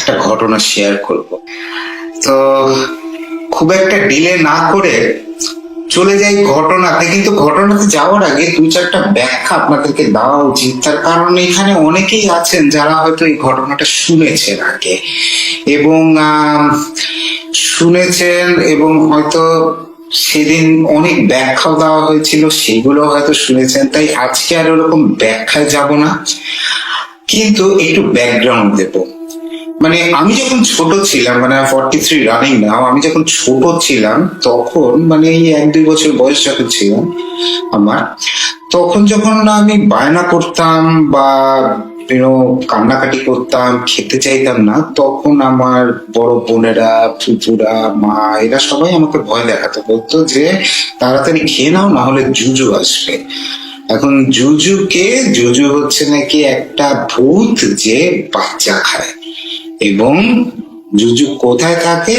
একটা ঘটনা শেয়ার করব। তো খুব একটা ডিলে না করে চলে যাই ঘটনাতে, কিন্তু ঘটনাতে যাওয়ার আগে দু চারটা ব্যাখ্যা আপনাদেরকে দেওয়া উচিত। তার কারণ এখানে অনেকেই আছেন যারা হয়তো এই ঘটনাটা শুনেছেন আগে, এবং শুনেছেন এবং হয়তো সেদিন অনেক ব্যাখ্যাও দেওয়া হয়েছিল, সেগুলো হয়তো শুনেছেন। তাই আজকে আর ওরকম ব্যাখ্যায় যাব না, কিন্তু একটু ব্যাকগ্রাউন্ড দেব। মানে আমি যখন ছোট ছিলাম, মানে 43 রানিং নাও, আমি যখন ছোট ছিলাম তখন, মানে এই 1-2 বছর বয়স যখন ছিলাম আমার, তখন যখন আমি বায়না করতাম বা কান্নাকাটি করতাম, খেতে চাইতাম না, তখন আমার বড় বোনেরা, ফুপুরা, মা, এরা সবাই আমাকে ভয় দেখাতো, বলতো যে তাড়াতাড়ি খেয়ে নাও, না হলে জুজু আসবে। এখন জুজু হচ্ছে নাকি একটা ভূত যে বাচ্চা খায়। এবং জুজু কোথায় থাকে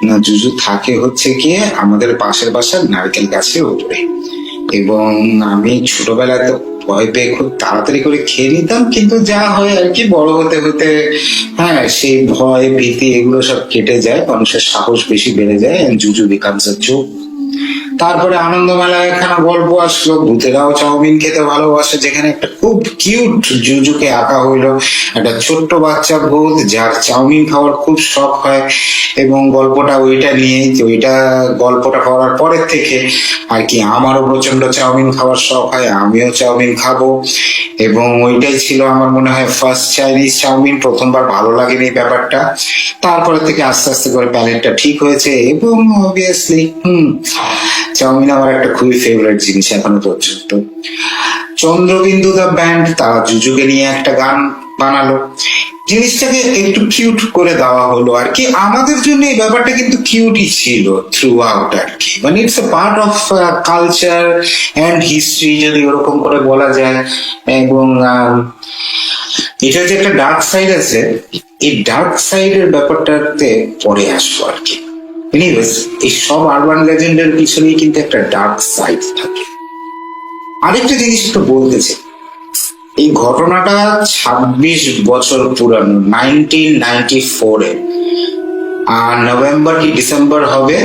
না, জুজু থাকে হচ্ছে গিয়ে আমাদের পাশের বাসার নারকেল গাছের উপরে। এবং আমি ছোটবেলায় তো ভয় পেয়ে খুব তাড়াতাড়ি করে খেয়ে নিতাম, কিন্তু যা হয় আর কি, বড় হতে হতে হ্যাঁ সেই ভয় ভীতি এগুলো সব কেটে যায়, মানুষের সাহস বেশি বেড়ে যায়, জুজু বিকামস আ জোক। তারপরে আনন্দ মেলায় একখানা গল্প আসলো, ভূতেরাও চাউমিন খেতে ভালোবাসে, যেখানে একটা খুব কিউট জুজুকে আঁকা হইলো, একটা ছোট্ট বাচ্চা ভূত যার চাউমিন খাওয়ার খুব শখ হয়। এবং গল্পটা ওইটা নিয়ে, ওইটা গল্পটা পড়ার পরের থেকে আর কি আমারও প্রচন্ড চাউমিন খাওয়ার শখ হয়, আমিও চাউমিন খাবো। এবং ওইটাই ছিল আমার মনে হয় ফার্স্ট চাইনিজ চাউমিন। প্রথমবার ভালো লাগেনি ব্যাপারটা, তারপরে থেকে আস্তে আস্তে করে প্যালেটটা ঠিক হয়েছে। এবং অবভিয়াসলি চাউমিন আমার একটা খুবই ফেভারিট জিনিস এখনো পর্যন্ত। চন্দ্রবিন্দু দ্য ব্যান্ড তারা জুজুকে নিয়ে একটা গান বানালো, জিনিসটাকে একটু কিউট করে দেওয়া হলো আর কি। আমাদের জন্য এই ব্যাপারটা কিন্তু কিউটই ছিল থ্রু আউট আর কি, মানে it's a part of culture and history যদি ওরকম করে বলা যায়। এবং এটা যে একটা ডার্ক সাইড আছে, এই ডার্ক সাইডের ব্যাপারটাতে পরে আসবো আর কি। এনিওয়েজ, এই সব আরবান লেজেন্ডের পিছনেই কিন্তু একটা ডার্ক সাইড থাকে। আরেকটা জিনিস একটু বলতে চাই, এই ঘটনাটা 26 বছর পুরানো, 1994-এ। নভেম্বর কি ডিসেম্বর হবে,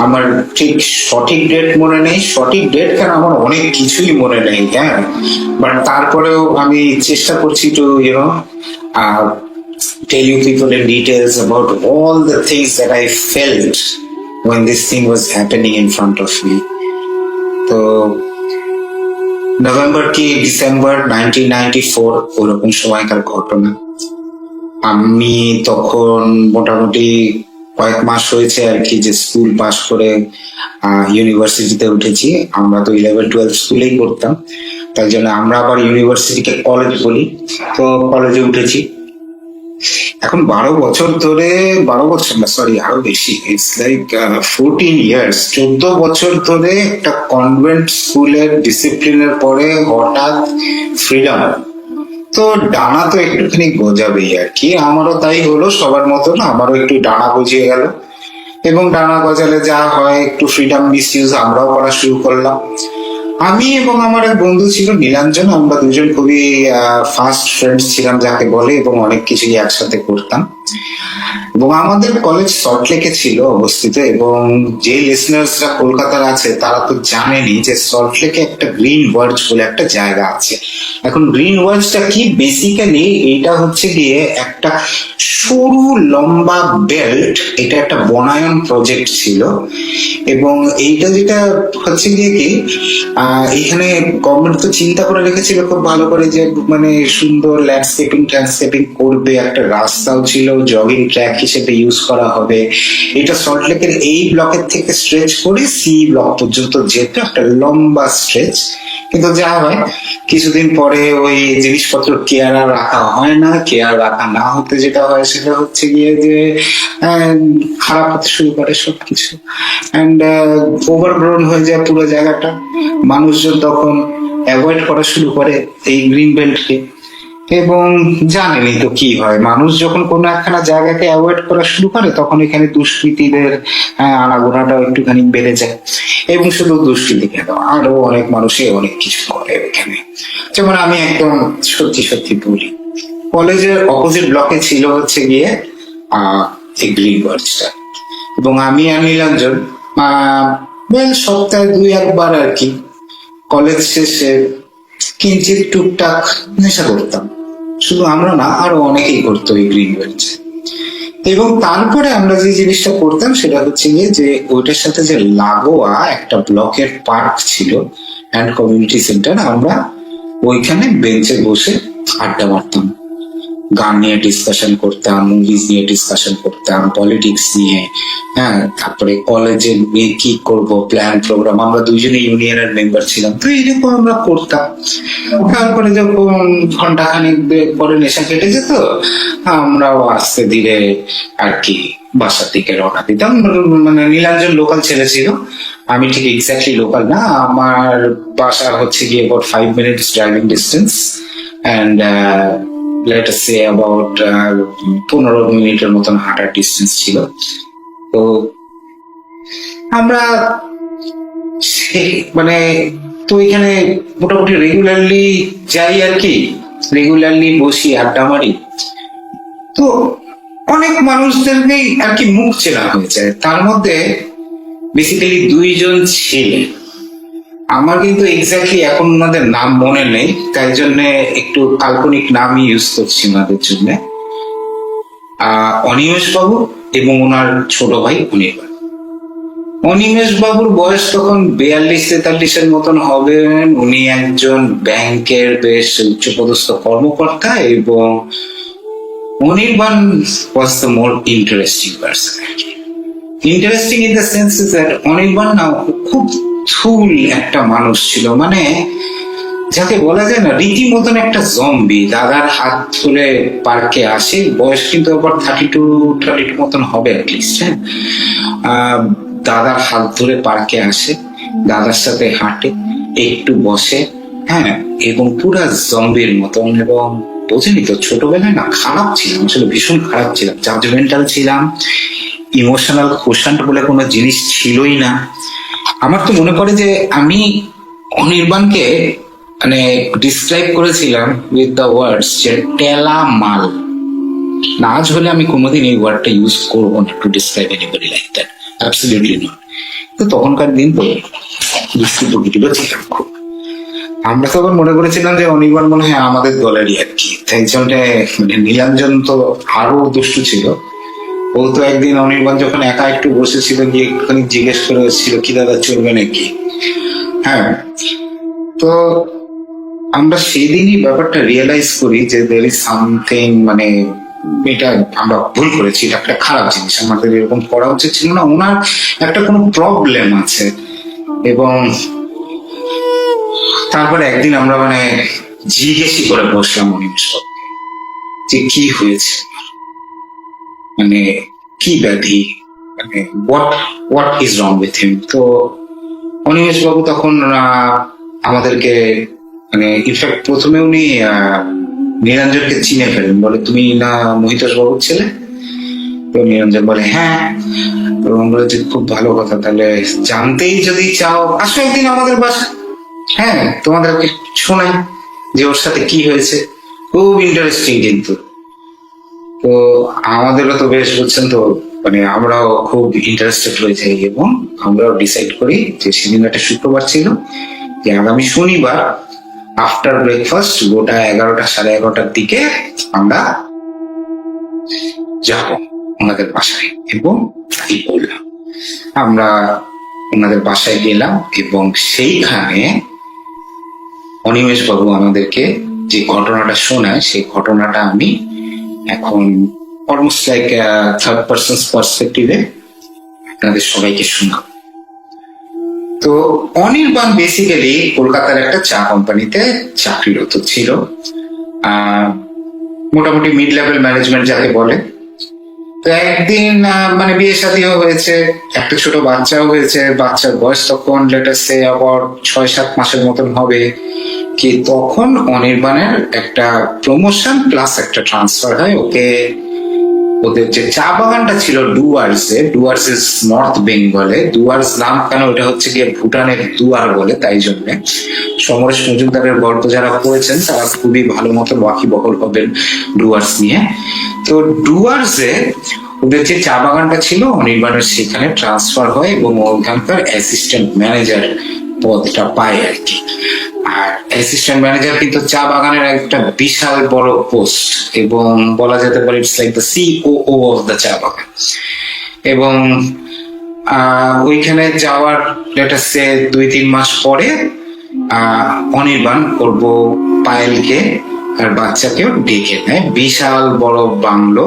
আমার ঠিক সঠিক ডেট মনে নেই। সঠিক ডেট কেন, আমার অনেক কিছুই মনে নেই, হ্যাঁ, বাট তারপরেও আমি চেষ্টা করছি two tell you people in details about all the things that I felt when this thing was happening in front of me. তো নভেম্বর কি ডিসেম্বর 1994 ওরকম সময়কার ঘটনা। আমি তখন মোটামুটি কয়েক মাস হয়েছে আর কি যে স্কুল পাস করে ইউনিভার্সিটিতে উঠেছি। আমরা তো 11-12 স্কুলেই করতাম, তাই জন্য আমরা আবার ইউনিভার্সিটিকে কলেজ বলি। তো কলেজে উঠেছি। এখন 12 বছর ধরে, 12 বছর না, সরি আরো বেশি, ইটস লাইক 14 ইয়ার্স, 14 বছর ধরে একটা কনভেন্ট স্কুলের ডিসিপ্লিনের পরে হঠাৎ ফ্রিডম। তো ডানা তো একটুখানি গজাবেই আর কি, আমারও তাই হলো, সবার মতো না, আমারও একটু ডানা গজিয়ে গেল। এবং ডানা গজালে যা হয়, একটু ফ্রিডম মিসইউজ আমরাও করা শুরু করলাম। আমি এবং আমার এক বন্ধু ছিল নীলাঞ্জন, আমরা দুজন খুবই ফাস্ট ফ্রেন্ডস ছিলাম যাকে বলে, এবং অনেক কিছুই একসাথে করতাম। এবং আমাদের কলেজ সল্টলেকে ছিল অবস্থিত। এবং যে লিসনার্সরা কলকাতার আছে তারা তো জানেনই যে সল্টলেকে একটা গ্রিন ওয়ার্জ বলে একটা জায়গা আছে। এখন গ্রিন ওয়ার্জটা কি, বেসিক্যালি এটা হচ্ছে গিয়ে একটা সরু লম্বা বেল্ট, এটা একটা বনায়ন প্রজেক্ট ছিল। এবং এইটা যেটা হচ্ছে গিয়ে কি, এখানে গভর্নমেন্ট তো চিন্তা করে রেখেছিল খুব ভালো করে যে মানে সুন্দর ল্যান্ডস্কেপিং করবে, একটা রাস্তাও ছিল, জগিং ট্র্যাক হিসেবে ইউজ করা হবে। এটা সল্টলেকের এই ব্লকের থেকে স্ট্রেচ করে সি ব্লক পর্যন্ত যেতে একটা লম্বা স্ট্রেচ। কিন্তু যা হয়, কিছুদিন পরে ওই জিনিসপত্র কেয়ার আর রাখা হয় না, কেয়ার রাখা না হতে যেটা হয় সেটা হচ্ছে গিয়ে যে খারাপ হতে শুরু করে সবকিছু, অ্যান্ড ওভারগ্রোন হয়ে যায় পুরো জায়গাটা। মানুষজন তখন অ্যাভয়েড করা শুরু করে এই গ্রিন বেল্টকে। এবং জানেনই তো কি হয়, মানুষ যখন কোনো একখানা জায়গাকে অ্যাভয়েড করা শুরু করে তখন এখানে দুষ্কৃতীদের আনাগোনাটাও একটুখানি বেড়ে যায়। এবং শুধু দুষ্কৃতী কেন, আরো অনেক মানুষই অনেক কিছু করে এখানে। যেমন আমি একদম সত্যি সত্যি বলি, কলেজের অপোজিট ব্লকে ছিল হচ্ছে গিয়ে গ্রিন বার্ডসটা। এবং আমি আর নীলাঞ্জন সপ্তাহে 2-1 বার আর কি কলেজ শেষে কিঞ্চিত টুকটাক নেশা করতাম। শুধু আমরা না, আরো অনেকেই করতো এই গ্রিন বার্ডস। এবং তারপরে আমরা যে জিনিসটা করতাম সেটা হচ্ছে গিয়ে যে ওইটার সাথে যে লাগোয়া একটা ব্লকের পার্ক ছিল অ্যান্ড কমিউনিটি সেন্টার, আমরা ওইখানে বেঞ্চে বসে আড্ডা মারতাম, গান নিয়ে ডিসকাশন করতাম, মুভিজ নিয়ে ডিসকাশন করতাম, পলিটিক্স নিয়ে। হ্যাঁ, তারপরে কলেজে নিয়ে কি করব, প্ল্যান প্রোগ্রাম, আমরা দুইজনে ইউনিয়নের মেম্বার ছিলাম, তো এইরকম আমরা করতাম। তারপরে যখন ঘন্টাখানিক পরে নেশা কেটে যেত, আমরাও আস্তে ধীরে আর কি বাসার দিকে রওনা দিতাম। মানে নীলাঞ্জন লোকাল ছেলে ছিল, আমি ঠিক এক্স্যাক্টলি লোকাল না, আমার বাসা হচ্ছে গিয়ে about 5 minutes driving distance and let us say about 15 মিনিটের মতন হাঁটার ডিস্টেন্স ছিল। তো আমরা মানে তো এখানে মোটামুটি রেগুলারলি যাই আর কি, রেগুলারলি বসি, আড্ডা মারি। তো অনেক মানুষদেরকেই আর কি মুখ চেনা হয়েছে, তার মধ্যে বেসিক্যালি 2জন ছেলে। আমার কিন্তু এক্স্যাক্টলি এখন ওনাদের নাম মনে নেই, তাই জন্য একটু কাল্পনিক নামই ইউজ করছি ওনাদের জন্য। অনিমেষ বাবু এবং ওনার ছোট ভাই অনির্বাণ। অনিমেষ বাবুর বয়স তখন 42-43-এর মতন হবে। উনি একজন ব্যাংকের বেশ উচ্চপদস্থ কর্মকর্তা এবং Anirban was the more interesting person. Interesting in the sense that Anirban না খুব থুল একটা মানুষ ছিল, মানে যাকে বলা যায় না রীতিমতন একটা জম্বি। দাদার হাত ধরে পার্কে আসে, বয়স কিন্তু আবার 32 মতন হবে অ্যাটলিস্ট। হ্যাঁ, দাদার হাত ধরে পার্কে আসে, দাদার সাথে হাঁটে, একটু বসে, হ্যাঁ, এবং পুরা জম্বির মতন। এবং বোঝেনি তো, ছোটবেলায় না খারাপ ছিলাম, আসলে ভীষণ খারাপ ছিলাম, জাজমেন্টাল ছিলাম, ইমোশনাল কোশান্ট বলে কোনো জিনিস ছিলই না। আমার তো মনে পড়ে যে আমি অনির্বাণকে মানে ডিসক্রাইব করেছিলাম উইথ দ্য ওয়ার্ডস যে টেলা মাল। না, আজ হলে আমি কোনোদিন এই ওয়ার্ডটা ইউজ করবো না to describe anybody like that, absolutely not. তো তখনকার দিন তো দুষ্কৃতগুলো ছিলাম খুব। আমরা তো আবার মনে করেছিলাম যে অনির্বাণ মনে হয় আমাদের দলেরই আর কি, তাই জন্য মানে নীলাঞ্জন তো আরো দুষ্টু ছিল। ও তো একদিন অনির্বাণ যখন একা একটু বসেছিল গিয়ে একটুখানি জিজ্ঞেস করে এসেছিল, কি দাদা চলবে নাকি? হ্যাঁ, তো আমরা সেদিনই ব্যাপারটা রিয়েলাইজ করি যে দের ইজ সামথিং, মানে এটা আমরা ভুল করেছি, এটা একটা খারাপ জিনিস, আমাদের এরকম করা উচিত ছিল না, ওনার একটা কোনো প্রবলেম আছে। এবং তারপরে একদিন আমরা মানে জিজ্ঞেসই করে বসলাম অনিমেষ যে কি হয়েছে, মানে কি ব্যাধি, মানে what is wrong with him. তো অনিমেষ বাবু তখন আমাদেরকে মানে ইনফ্যাক্ট প্রথমে উনি নিরঞ্জনকে চিনে ফেলেন, বলে তুমি না মহিতোষ বাবুর ছেলে? তো নিরঞ্জন বলে হ্যাঁ। তো বলে যে খুব ভালো কথা, তাহলে জানতেই যদি চাও আসো একদিন আমাদের বাসা, হ্যাঁ তোমাদেরকে শোনাই যে ওর সাথে কি হয়েছে, খুব ইন্টারেস্টিং কিন্তু। তো আমাদেরও তো বেশ বুঝছেন তো, মানে আমরাও খুব ইন্টারেস্টেড হয়ে যাই এবং আমরাও ডিসাইড করি যে সেদিন একটা শুক্রবার ছিল, যে আগামী শনিবার আফটার ব্রেকফাস্ট গোটা 11টা-11:30-টার দিকে আমরা যাব ওনাদের বাসায়। এবং কি বললাম, আমরা ওনাদের বাসায় গেলাম এবং সেইখানে অনিমেষ বাবু আমাদেরকে যে ঘটনাটা শোনায়, সেই ঘটনাটা আমি এখন অলমোস্ট লাইক থার্ড পার্সনস পার্সপেক্টিভে আপনাদের সবাইকে শোনাব। তো অনির্বাণ বেসিক্যালি কলকাতার একটা চা কোম্পানিতে চাকরিরত ছিল, মোটামুটি মিড লেভেল ম্যানেজমেন্ট যাকে বলে। তো একদিন মানে বিয়ে শাদীও হয়েছে, একটা ছোট বাচ্চাও হয়েছে, বাচ্চার বয়স তখন লেটার সে আবার 6-7 মাসের মতন হবে কি, তখন অনির্বাণের একটা প্রমোশন প্লাস একটা ট্রান্সফার হয়, ওকে ওদের যে চা বাগানটা ছিল ডুয়ার্স ইজ নর্থ বেঙ্গলে। ডুয়ার্স নাম কেন, এটা হচ্ছে গিয়ে ভুটানের দুয়ার বলে, তাই জন্য। সমরেশ মজুমদারের গল্প যারা পড়েছেন তারা খুবই ভালো মতো ওয়াকিবহল হবেন ডুয়ার্স নিয়ে। তো ডুয়ার্সে ওদের যে চা বাগানটা ছিল অনির্বাণের সেখানে ট্রান্সফার হয় এবং ওখানকার অ্যাসিস্ট্যান্ট ম্যানেজার পদটা পায় আর কি। আর অ্যাসিস্ট্যান্ট ম্যানেজার কিন্তু চা বাগানের একটা বিশাল বড় পোস্ট, এবং বলা যেতে পারে it's like the COO of the চা বাগান। এবং ওইখানে যাওয়ার লেটাসে 2-3 মাস পরে অনির্বাণ করব পায়েলকে আর বাচ্চাকেও ডেকে নেয়। বিশাল বড় বাংলো,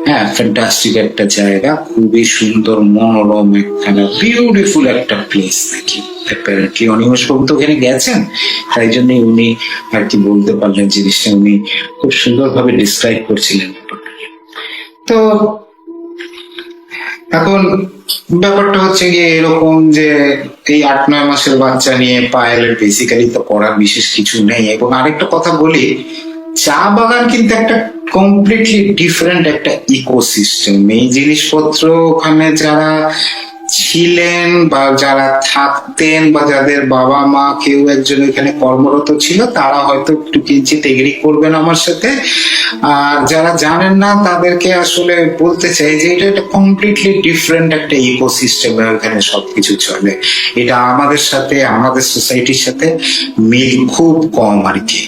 হ্যাঁ, ফ্যান্টাস্টিক একটা জায়গা, খুবই সুন্দর মনোরম একখানা বিউটিফুল একটা প্লেস নাকি। কি অনিমেষ বাবু তো ওখানে গেছেন, তাই জন্য উনি আর কি বলতে পারলেন জিনিসটা, উনি খুব সুন্দরভাবে ডিসক্রাইব করছিলেন। তো এখন ব্যাপারটা হচ্ছে গিয়ে এরকম যে এই 8-9 মাসের বাচ্চা নিয়ে পায়েলের বেসিক্যালি তো করার বিশেষ কিছু নেই। এবং আরেকটা কথা বলি, চা বাগান কিন্তু একটা কমপ্লিটলি ডিফারেন্ট একটা ইকোসিস্টেম। এই জিনিসপত্র ওখানে যারা ছিলেন বা যারা থাকতেন বা যাদের বাবা মা কেউ একজন এখানে কর্মরত ছিল তারা হয়তো একটু কিঞ্চিত এগ্রি করবেন আমার সাথে। আর যারা জানেন না তাদেরকে আসলে বলতে চাই যে এটা একটা কমপ্লিটলি ডিফারেন্ট একটা ইকোসিস্টেম, এখানে সবকিছু চলে। এটা আমাদের সাথে, আমাদের সোসাইটির সাথে মিল খুব কম আর কি।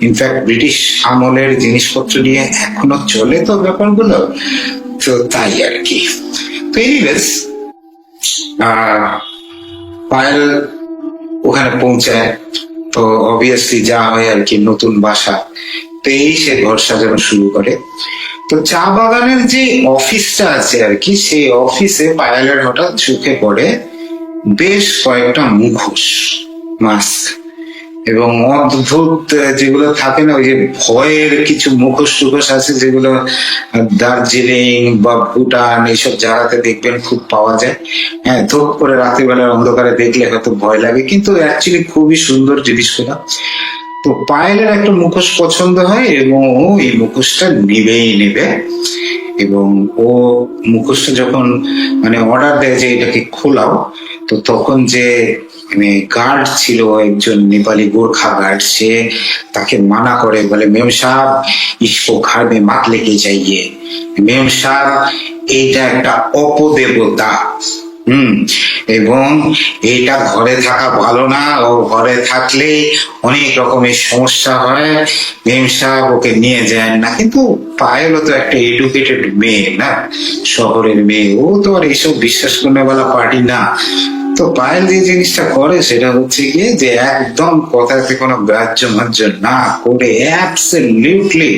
ইনফ্যাক্ট ব্রিটিশ আমলের জিনিসপত্র নিয়ে এখনো চলে তো ব্যাপারগুলো, তো তাই আর কি। তো এনিওয়েজ পায়েল ওখানে পৌঁছায়, তো অবভিয়াসলি যা হয় আর কি, নতুন বাসা তেই সে ঘর সাজানো শুরু করে। তো চা বাগানের যে অফিসটা আছে আর কি, সেই অফিসে পায়েলের হঠাৎ চোখে পড়ে বেশ কয়েকটা মুখোশ, মাস্ক, এবং অদ্ভুত যেগুলো থাকে না, ওই যে ভয়ের কিছু মুখোশ টুখোশ আছে যেগুলো দার্জিলিং বা ভুটান এইসব জায়গাতে দেখবেন খুব পাওয়া যায়। হ্যাঁ, ধূপ করে রাতের বেলার অন্ধকারে দেখলে হয়তো ভয় লাগে, কিন্তু অ্যাকচুয়ালি খুবই সুন্দর জিনিসগুলো। তো পায়েলের একটা মুখোশ পছন্দ হয় এবং ও এই মুখোশটা নেবেই নেবে। এবং ও মুখোশটা যখন মানে অর্ডার দেয় যে এটাকে খোলাও, তো তখন যে মানে গার্ড ছিল একজন নেপালি গোর্খা গার্ড, সে তাকে মানা করে, বলে মেম সাহেব ইসকো ঘর মে মাত লেকে যাইয়ে, মেম সাহেব এইটা একটা অপদেবতা, এবং এটা ঘরে থাকা ভালো না, ও ঘরে থাকলে অনেক রকমের সমস্যা হয়, মেম সাহেব ওকে নিয়ে যায় না। কিন্তু পায়েলও তো একটা এডুকেটেড মেয়ে না, শহরের মেয়ে, ও তো আর এইসব বিশ্বাস করনে वाला পার্টি না। তো পায়েল যে জিনিসটা করে সেটা হচ্ছে গিয়ে যে একদম কথাতে কোনো গ্রাহ্য মাহ্য না করে, অ্যাবসলিউটলি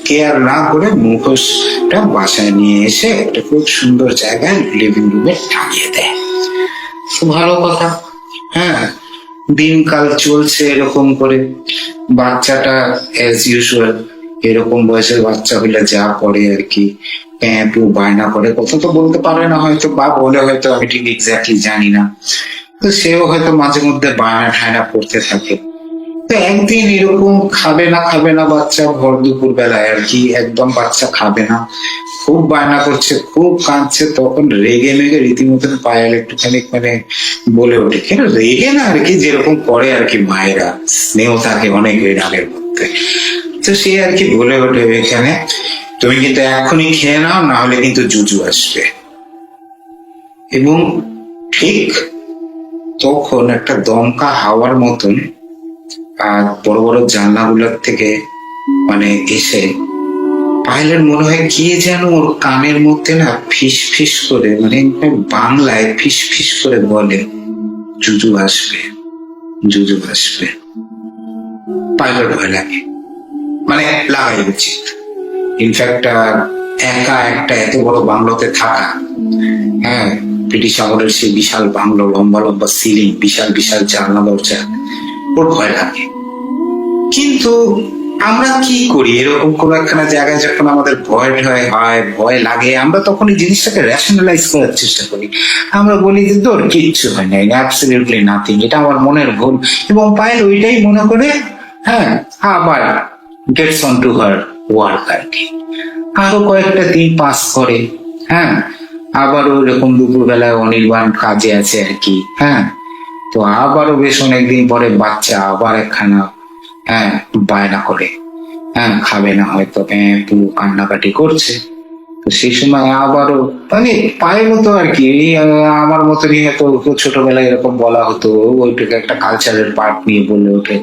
কেয়ার না করে মুখোশটা বাসায় নিয়ে এসে একটা খুব সুন্দর জায়গায় লিভিং রুমে টাঙিয়ে দেয়। তো ভালো কথা, হ্যাঁ, দিনকাল চলছে এরকম করে। বাচ্চাটা অ্যাজ ইউজুয়াল এরকম বয়সের বাচ্চা হইলে যা করে আর কি, প্যাঁপু বায়না করে, কথা তো বলতে পারে না হয়তো, বা বলে হয়তো, আমি ঠিক এক্স্যাক্টলি জানি না। তো সেও হয়তো মাঝে মধ্যে বায়না ঠায়না করতে থাকে। তো একদিন এরকম খাবে না বাচ্চা, ভর দুপুর বেলায় আর কি, একদম বাচ্চা খাবে না, খুব বায়না করছে, খুব কাঁদছে। তখন রেগে মেগে রীতিমতন পায়েল একটুখানি মানে বলে ওঠে, কেন রেগে না আর কি, যেরকম করে আর কি মায়েরা, স্নেহ থাকে অনেক রাগের মধ্যে। তো সে আর কি বলে ওঠে, এখানে তুমি কিন্তু এখনই খেয়ে নাও, না হলে কিন্তু জুজু আসবে। এবং ঠিক তখন একটা দমকা হাওয়ার মতন আর বড় বড় জানলাগুলোর থেকে মানে এসে পায়েলের মনে হয় কি যেন ওর কানের মধ্যে না ফিস ফিস করে, মানে বাংলায় ফিস ফিস করে বলে, জুজু আসবে, জুজু আসবে। পায়েলের ভয় লাগে, মানে লাগাই উচিত। ইনফ্যাক্ট একা একটা এত বড় বাংলোতে থাকা, হ্যাঁ, ব্রিটিশ আমলের সেই বিশাল বাংলো, লম্বা লম্বা সিলিং, বিশাল বিশাল জানলা দরজা, ওর ভয় লাগে। কিন্তু আমরা কি করি, এরকম কোন একখানা জায়গায় যখন আমাদের ভয় লাগে, আমরা তখন এই জিনিসটাকে রেশনালাইজ করার চেষ্টা করি। আমরা বলি যে তোর কিচ্ছু হয় না, অ্যাবসলিউটলি নাথিং, এটা আমার মনের ভুল। এবং পায়েল ওইটাই মনে করে, হ্যাঁ, আবার gets on to her work আর কি। আরো কয়েকটা দিন পাস করে। হ্যাঁ, আবারও এরকম দুপুরবেলায় অনির্বাণ কাজে আছে আর কি। হ্যাঁ, তো আবারও বেশ অনেকদিন পরে বাচ্চা আবার একখানা বায়না করে। হ্যাঁ, খাবে না হয়তো, পুরো কান্নাকাটি করছে। তো সেই সময় আবারও মানে পায়ের মতো আর কি, এই আমার মতনই হয়তো ওকে ছোটবেলায় এরকম বলা হতো, ওইটাকে একটা কালচারের পার্ট নিয়ে বলে ওঠে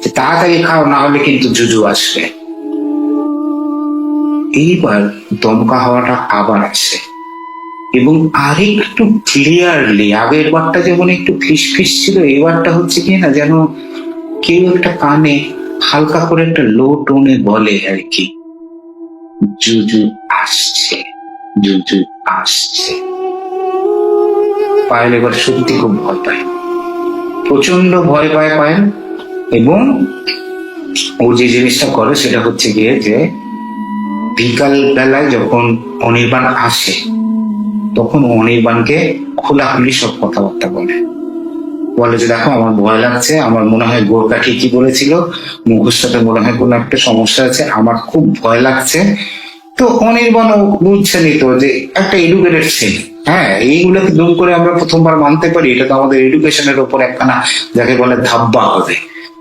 যে তাড়াতাড়ি খাও, না হলে কিন্তু জুজু আসবে। এইবার দমকা হওয়াটা আবার আসে, এবং আরেকটু ক্লিয়ারলি, আগের বারটা যেমন একটু ফিসফিস ছিল, এবারটা হচ্ছে কি না যেন কেউ একটা কানে হালকা করে একটা লো টোনে বলে আর কি, জুজু আসছে, জুজু আসছে। পায়েল এবার সত্যি খুব ভয় পায়, প্রচন্ড ভয় পায় পায়েল। এবং ও যে জিনিসটা করে সেটা হচ্ছে গিয়ে যে বিকাল বেলায় যখন অনির্বাণ আসে, তখন অনির্বাণকে খোলাখুলি সব কথাবার্তা বলে। বলে যে দেখো আমার ভয় লাগছে, আমার মনে হয় গোরকা ঠিকই বলেছিল, মুখোশটাতে মনে হয় কোনো একটা সমস্যা আছে, আমার খুব ভয় লাগছে। তো অনির্বাণও বুঝছে নিত যে একটা এডুকেটেড ছেলে, হ্যাঁ, এইগুলোকে দুম করে আমরা প্রথমবার মানতে পারি, এটা তো আমাদের এডুকেশনের উপর একখানা যাকে বলে ধাব্বা হবে।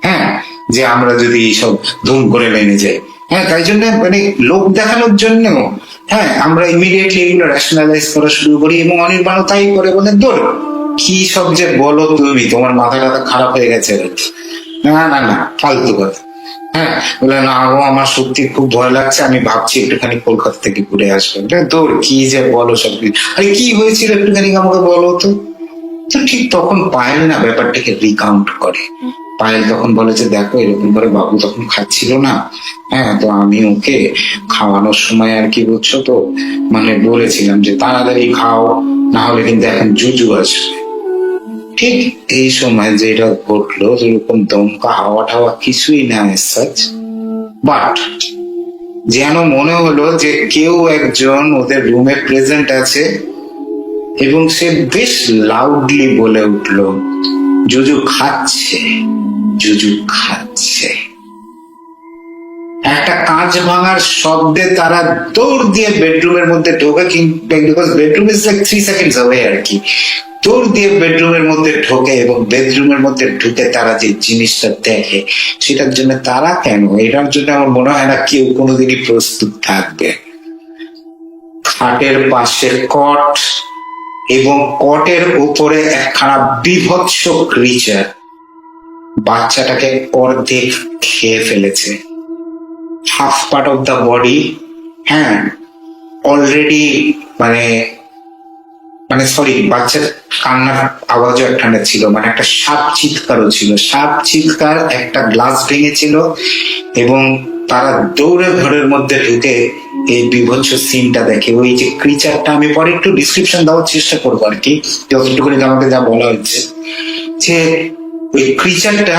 হ্যাঁ, যে আমরা যদি এইসব ধুম করে মেনে যাই। হ্যাঁ, তাই জন্য মানে লোক দেখানোর জন্য আমরা ইমিডিয়েটলি এগুলো রেশনালাইজ করা শুরু করি, এবং অনির্বাণও তাই করে, বলে দূর কি সব যে বলো তুমি, তোমার মাথা টাথা খারাপ হয়ে গেছে। না না না, ফালতু কথা। বলে না গো, আমার সত্যি খুব ভয় লাগছে, আমি ভাবছি একটুখানি কলকাতা থেকে ঘুরে আসবো। তোর কি যে বলো সব, আরে কি হয়েছিল একটুখানি আমাকে বলো তো। তো ঠিক তখন পায়েল না ব্যাপারটাকে রিকাউন্ট করে। পায়েল তখন বলে যে দেখো এরকম করে বাবু তখন খাচ্ছিল না, তো আমি ওকে খাওয়ানোর সময় আর কি বুঝছো তো, মানে বলেছিলাম যে তাড়াতাড়ি খাও, না হলে কিন্তু এখন জুজু আসবে। ঠিক এই সময় যেটা ঘটলো, যেরকম দমকা হাওয়া টাওয়া কিছুই না সাচ, বাট যেন মনে হলো যে কেউ একজন ওদের রুমে প্রেজেন্ট আছে, এবং সে বেশ লাউডলি বলে উঠলো, জুজু খাচ্ছে, জুজু খাচ্ছে। একটা কাঁচ ভাঙার শব্দে তারা দৌড় দিয়ে বেডরুমের মধ্যে ঢোকে, because bedroom is like 3 seconds away আর কি। দৌড় দিয়ে বেডরুমের মধ্যে ঢোকে, এবং বেডরুমের মধ্যে ঢুকে তারা যে জিনিসটা দেখে, সেটার জন্য তারা কেন, এটার জন্য আমার মনে হয় না কেউ কোনোদিনই প্রস্তুত থাকবে। খাটের পাশে কট, এবং কটের উপরে একখানা বিভৎস ক্রিচার বাচ্চাটাকে অর্ধেক খেয়ে ফেলেছে। Half part of the body already মানে মানে সরি, বাচ্চার কান্নার আওয়াজও একখানা ছিল, মানে একটা সাপ চিৎকারও ছিল, সাপ চিৎকার, একটা গ্লাস ভেঙেছিল, এবং তারা দৌড়ে ঘরের মধ্যে ঢুকে এই বিভৎস সিনটা দেখে। ওই যে ক্রিচারটা, আমি পরে একটু ডিসক্রিপশন দেওয়ার চেষ্টা করবো আর কি, যতটুকু আমাকে যা বলা হচ্ছে, যে ওই ক্রিচারটা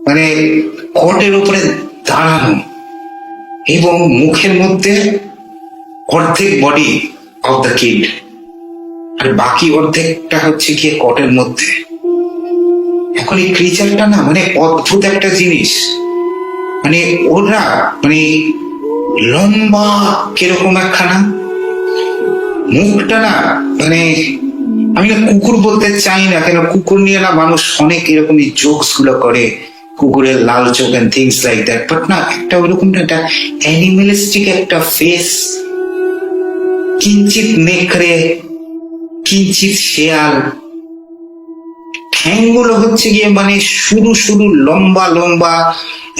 মানে কটের উপরে দাঁড়ানো, এবং মুখের মধ্যে অর্ধেক বডি অফ দ্য কিড, আর বাকি অর্ধেকটা হচ্ছে গিয়ে কটের মধ্যে। এখন এই ক্রিচারটা না মানে অদ্ভুত একটা জিনিস, মানে ওরা মানে লম্বা কিরকম একখানা, মুখটা না মানে, আমি না কুকুর বলতে চাই না, কেন কুকুর নিয়ে না মানুষ অনেক এরকমই জোকস গুলো করে, কুকুরের লাল চোখ and things like that, but না, একটা ওইরকম একটা অ্যানিমেলিস্টিক একটা ফেস, কিঞ্চিত নেকড়ে, কিঞ্চিত শেয়াল, ঠ্যাংগুলো হচ্ছে গিয়ে মানে সরু সরু লম্বা লম্বা,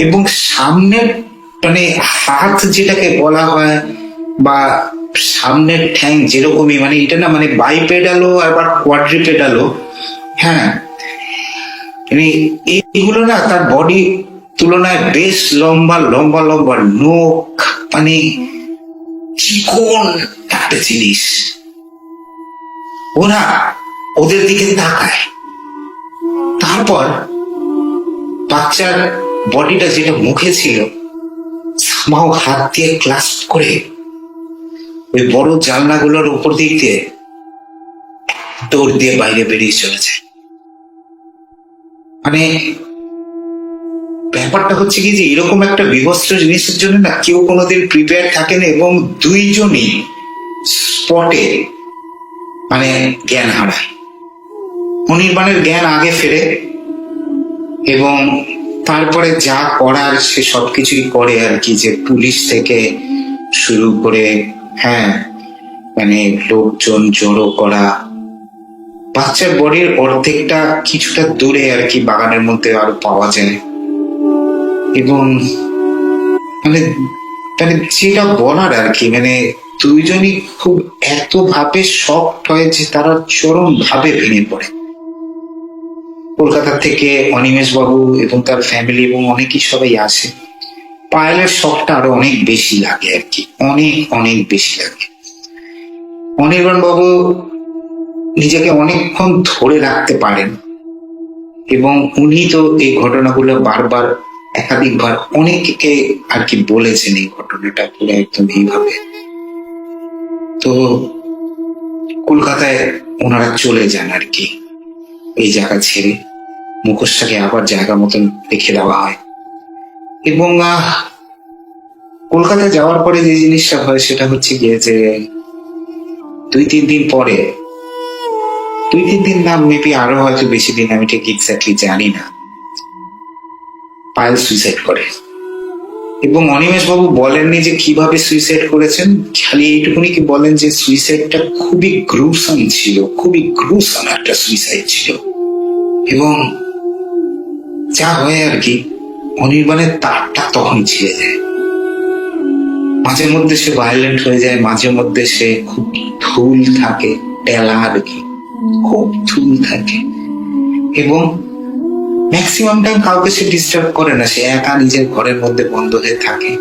এবং সামনের মানে হাত যেটাকে বলা হয়, বা সামনের ঠ্যাং যেরকমই, মানে এটা না মানে বাইপেডালও আবার কোয়াড্রিপেডালও। মানে এইগুলো না তার বডি তুলনায় বেশ লম্বা লম্বা লম্বা, নখ মানে চিকন একটা জিনিস। ওরা ওদের দিকে তাকায়, তারপর বাচ্চার বডিটা যেটা মুখে ছিল, সামাও হাত দিয়ে ক্লাস করে ওই বড় জানলাগুলোর উপর দিক দিয়ে দৌড় দিয়ে বাইরে বেরিয়ে চলে যায়। মানে ব্যাপারটা হচ্ছে কি যে এরকম একটা বিভৎস জিনিসের জন্য না কেউ কোনোদিন প্রিপেয়ার থাকে না, এবং দুইজনই স্পটে মানে জ্ঞান হারায়। অনির্বাণের জ্ঞান আগে ফেরে এবং তারপরে যা করার সে সবকিছুই করে আর কি, যে পুলিশ থেকে শুরু করে হ্যাঁ মানে লোকজন জড়ো করা, বাচ্চার বডির অর্ধেকটা কিছুটা দূরে আর কি বাগানের মধ্যে আরো পাওয়া যায়। এবং মানে মানে যেটা বলার আর কি, মানে দুইজনই খুব এত ভাবে শকড হয় যে তারা চরম ভাবে ভেঙে পড়ে। কলকাতা থেকে অনিমেষ বাবু এবং তার ফ্যামিলি এবং অনেকেই সবাই আসে। পায়েলের শখটা আরো অনেক বেশি লাগে আর কি, অনেক অনেক বেশি লাগে। অনির্বাণ বাবু নিজেকে অনেকক্ষণ ধরে রাখতে পারেন এবং উনি তো এই ঘটনাগুলো বারবার একাধিকবার অনেককে আর কি বলেছেন এই ঘটনাটা পুরো একদম এইভাবে। তো কলকাতায় ওনারা চলে যান আর কি, এই জায়গা ছেড়ে মুখোশটাকে আবার জায়গা মতন রেখে দেওয়া হয়। এবং কলকাতায় যাওয়ার পরে যে জিনিসটা হয় সেটা হচ্ছে গিয়ে যে 2-3 দিন পরে, 2-3 দিন না মেবি আরো হয়তো বেশি দিন, আমি ঠিক এক্স্যাক্টলি জানি না, পায়েল সুইসাইড করে। এবং অনিমেষ বাবু বলেননি যে কিভাবে সুইসাইড করেছেন, খালি এইটুকুনি কি বলেন যে সুইসাইডটা খুবই গ্রুসাম ছিল, খুবই গ্রুসাম একটা সুইসাইড ছিল। এবং যা হয় আর কি, অনির্বাণের তারটা তখন ছিঁড়ে যায়। মাঝে মধ্যে সে ভায়োলেন্ট হয়ে যায়, মাঝে মধ্যে সে খুব থুল থাকে, টেলা আর কি, খুব থুল থাকে। এবং ম্যাক্সিমাম টাইম কাউকে সে ডিস্টার্ব করে না, সে একা নিজের ঘরের মধ্যে বন্ধ হয়ে থাকে।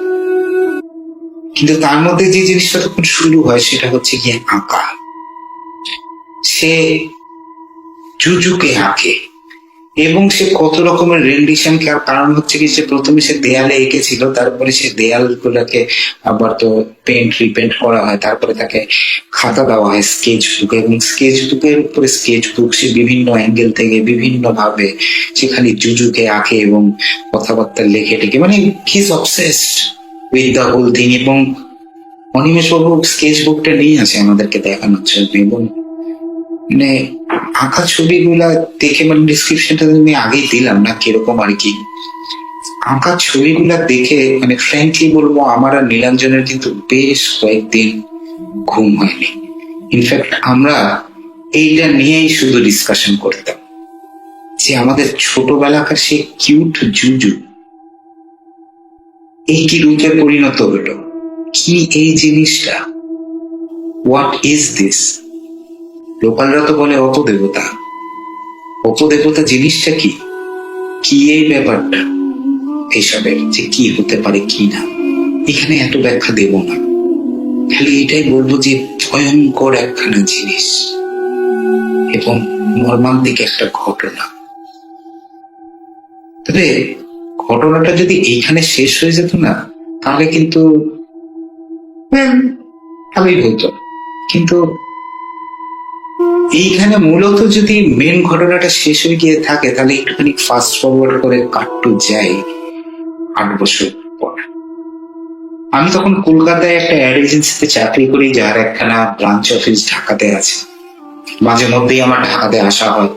কিন্তু তার মধ্যে যে জিনিসটা তখন শুরু হয় সেটা হচ্ছে গিয়ে আঁকা। সে জুজুকে আঁকে এবং সে কত রকমের রেন্ডিশন, কারণ হচ্ছে কি সে প্রথমে সে দেয়ালে এঁকেছিল, তারপরে সে দেয়াল গুলাকে আবার তো পেন্ট রিপেন্ট করা হয়, তারপরে তাকে খাতা দেওয়া হয় স্কেচ বুক, এবং স্কেচ বুকের উপরে স্কেচ বুক সে বিভিন্ন অ্যাঙ্গেল থেকে বিভিন্ন ভাবে সেখানে জুজুকে আঁকে এবং কথাবার্তা লেখে টেকে, মানে his obsessed with the whole thing. এবং অনিমেষ বাবু স্কেচ বুকটা নিয়ে আসে আমাদেরকে দেখানোর জন্য, এবং মানে আঁকা ছবিগুলা দেখে, মানে ডিসক্রিপশনটা আমি আগেই দিলাম না কিরকম আর কি, আঁকা ছবিগুলা দেখে মানে ফ্র্যাঙ্কলি বলবো আমার আর নীলাঞ্জনের কিন্তু বেশ কয়েকদিন ঘুম হয়নি। ইনফ্যাক্ট আমরা এইটা নিয়েই শুধু ডিসকাশন করতাম যে আমাদের ছোটবেলাকার সে কিউট জুজু এই কি রূপে পরিণত হলো, কি এই জিনিসটা, হোয়াট ইজ দিস। লোকালরা তো বলে অপদেবতা, অপদেবতা জিনিসটা কি, কি এই ব্যাপারটা, এইসবের যে কি হতে পারে কি না, এখানে এত ব্যাখ্যা দেব না, খালি এটাই বলবো যে ভয়ঙ্কর একখানা জিনিস এবং মর্মান্তিক একটা ঘটনা। তবে ঘটনাটা যদি এইখানে শেষ হয়ে যেত না তাহলে কিন্তু ভালোই হতো, কিন্তু এইখানে মূলত যদি মেন ঘটনাটা শেষ হয়ে গিয়ে থাকে তাহলে একটুখানি ফাস্ট ফরওয়ার্ড করে কাটটু যাই 8 বছর পর। আমি তখন কলকাতায় একটা অ্যাড এজেন্সিতে চাকরি করি, যার একখানা ব্রাঞ্চ অফিস ঢাকাতে আছে। মাঝে মধ্যেই আমার ঢাকাতে আসা হয়,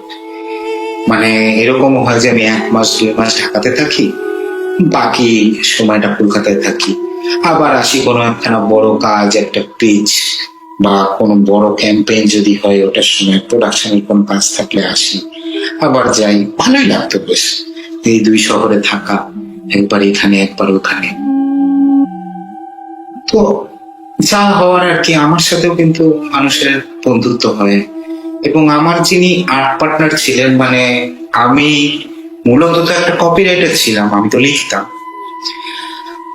মানে এরকম হয় যে আমি 1 মাস 2 মাস ঢাকাতে থাকি, বাকি সময়টা কলকাতায় থাকি। আবার আসি কোনো একখানা বড় কাজ, একটা পিচ বা কোনো বড় ক্যাম্পেইন যদি হয় ওটার সময়, প্রোডাকশনের কোনো কাজ থাকলে আসি, আবার যাই। ভালোই লাগতো বেশ এই 2 শহরে থাকা, একবার এখানে একবার ওখানে। তো যা হওয়ার আর কি, আমার সাথেও কিন্তু মানুষের বন্ধুত্ব হয়। এবং আমার যিনি আর্ট পার্টনার ছিলেন, মানে আমি মূলত তো একটা কপিরাইটার ছিলাম, আমি তো লিখতাম।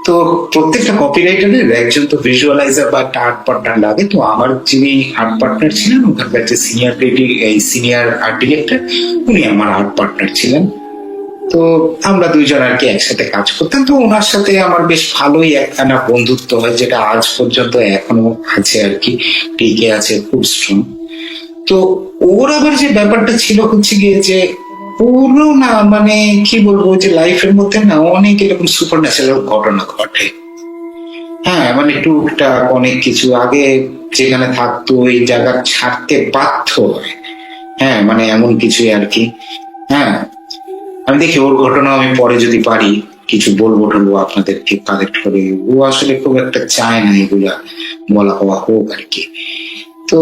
তো প্রত্যেকটা কপিরাইটারের একজন তো ভিজুয়ালাইজার বা একটা আর্ট পার্টনার লাগে। তো আমার যিনি আর্ট পার্টনার ছিলেন ওখানকার যে সিনিয়র আর্ট ডিরেক্টর, উনি আমার আর্ট পার্টনার ছিলেন। তো আমরা 2 জন আর কি একসাথে কাজ করতাম। তো ওনার সাথে আমার বেশ ভালোই একখানা বন্ধুত্ব হয়, যেটা আজ পর্যন্ত এখনো আছে আর কি, টিকে আছে খুব স্ট্রং। তো ওর আবার যে ব্যাপারটা ছিল হচ্ছে গিয়ে যে পুরো না মানে কি বলবো, যে লাইফের মধ্যে না অনেক এরকম সুপার ন্যাচারাল ঘটনা ঘটে। হ্যাঁ, মানে টুকটাক অনেক কিছু আগে যেখানে থাকতো ওই জায়গা ছাড়তে বাধ্য হয়। হ্যাঁ, মানে এমন কিছুই আর কি। হ্যাঁ, আমি দেখি ওর ঘটনা আমি পরে যদি পারি কিছু বলবো টলবো আপনাদেরকে কালেক্ট করে। ও আসলে খুব একটা চায় না এগুলা বলা হওয়া হোক আর কি। তো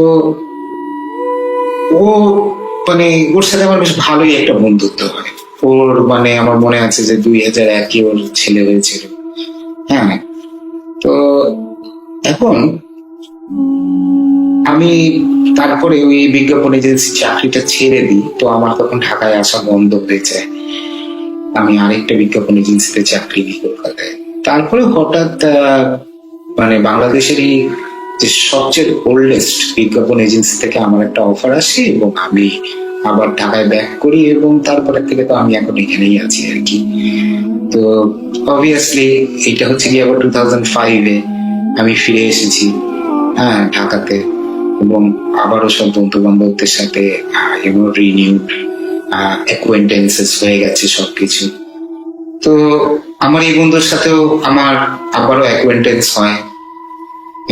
ও মানে ওর সাথে আমার বেশ ভালোই একটা বন্ধুত্ব হয়। ওর মানে আমার মনে আছে যে 2001 ওর ছেলে হয়েছিল। হ্যাঁ, তো এখন আমি তারপরে ওই বিজ্ঞাপন এজেন্সি চাকরিটা ছেড়ে দিই, তো আমার তখন ঢাকায় আসা বন্ধ হয়ে যায়। আমি আরেকটা বিজ্ঞাপন এজেন্সিতে চাকরি দিই কলকাতায়। তারপরে হঠাৎ মানে বাংলাদেশেরই যে সবচেয়ে ওল্ডেস্ট বিজ্ঞাপন এজেন্সি থেকে আমার একটা অফার আসে এবং আমি আবার ঢাকায় ব্যাক করি, এবং তারপরে থেকে তো আমি এখন এখানেই আছি আর কি। তো অবভিয়াসলি এটা হচ্ছে কি আবার 2005-এ আমি ফিরে এসেছি, হ্যাঁ, ঢাকাতে, এবং আবারও সব বন্ধু বান্ধবদের সাথে রিনিউড অ্যাকোয়েন্টেন্সেস হয়ে গেছে সবকিছু। তো আমার এই বন্ধুর সাথেও আমার আবারও অ্যাকোয়েন্টেন্স হয়,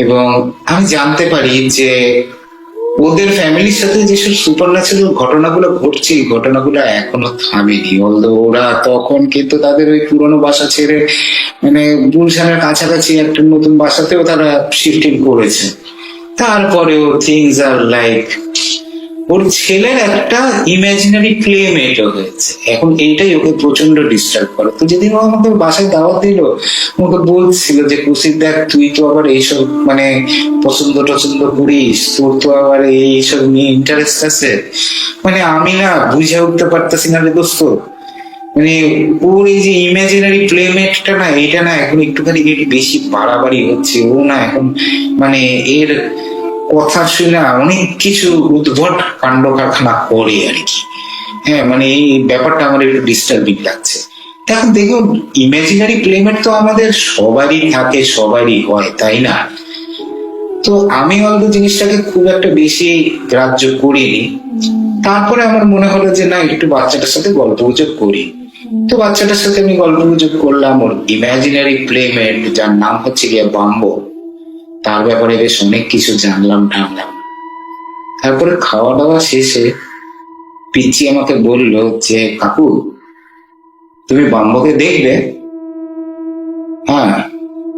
এবং আমি জানতে পারি যে ওদের ফ্যামিলির সাথে যেসব সুপার ন্যাচারাল ঘটনাগুলো ঘটছে, এই ঘটনাগুলো এখনো থামেনি। ওরা তখন কিন্তু তাদের ওই পুরোনো বাসা ছেড়ে মানে গুলশানের কাছাকাছি একটা নতুন বাসাতেও তারা শিফটিং করেছে। তারপরেও থিংস আর লাইক ওর ছেলের একটা ইমাজিনারি প্লেমেটও হয়েছে। এখন এইটাই ওকে প্রচন্ড ডিস্টার্ব করে। তো যেদিন ও আমাকে বাসায় দাওয়াত দিল, ওকে বলছিল যে কুসির দেখ, তুই তো আবার এইসব মানে পছন্দ টছন্দ করিস, তোর তো আবার এইসব নিয়ে ইন্টারেস্ট আছে। মানে আমি না বুঝে উঠতে পারতেছি না রে দোস্ত, মানে ওর এই যে ইমাজিনারি প্লেমেটটা না, এটা না এখন একটুখানি একটু বেশি বাড়াবাড়ি হচ্ছে। ও না এখন মানে এর কথা শুনে অনেক কিছু উদ্ভট কাণ্ড কারখানা করে আর কি। হ্যাঁ, মানে এই ব্যাপারটা আমার একটু ডিস্টার্বিং লাগছে। এখন দেখুন, ইমাজিনারি প্লেমেট তো আমাদের সবারই থাকে, সবারই হয়, তাই না? তো আমি হয়তো জিনিসটাকে খুব একটা বেশি গ্রাহ্য করিনি। তারপরে আমার মনে হলো যে না, একটু বাচ্চাটার সাথে গল্প গুজব করি। তো বাচ্চাটার সাথে আমি গল্প গুজব করলাম। ওর ইমাজিনারি প্লেমেট, যার নাম হচ্ছে গিয়ে বাম্বো, তার ব্যাপারে বেশ অনেক কিছু জানলাম টানলাম। তারপরে খাওয়া দাওয়া শেষে পিচ্চি আমাকে বলল যে কাকু, তুমি বাম্বোকে দেখবে? হ্যাঁ,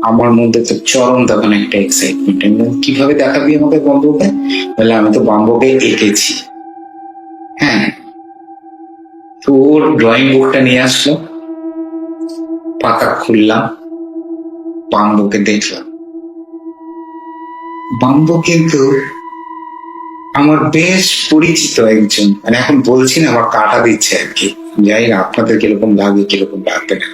আমার মধ্যে তো চরম তখন একটা এক্সাইটমেন্ট। কিভাবে দেখাবি আমাকে বাম্বোকে? বলে আমি তো বাম্বোকে এঁকেছি। হ্যাঁ, তো ওর ড্রয়িং বুকটা নিয়ে আসলো, পাতা খুললাম, বাম্বোকে দেখলাম। বাম্বো কিন্তু আমার বেশ পরিচিত একজন, মানে এখন বলছি না, আমার কাটা দিচ্ছে আর কি। জানি না আপনাদের কিরকম লাগে কিরকম লাগবে না।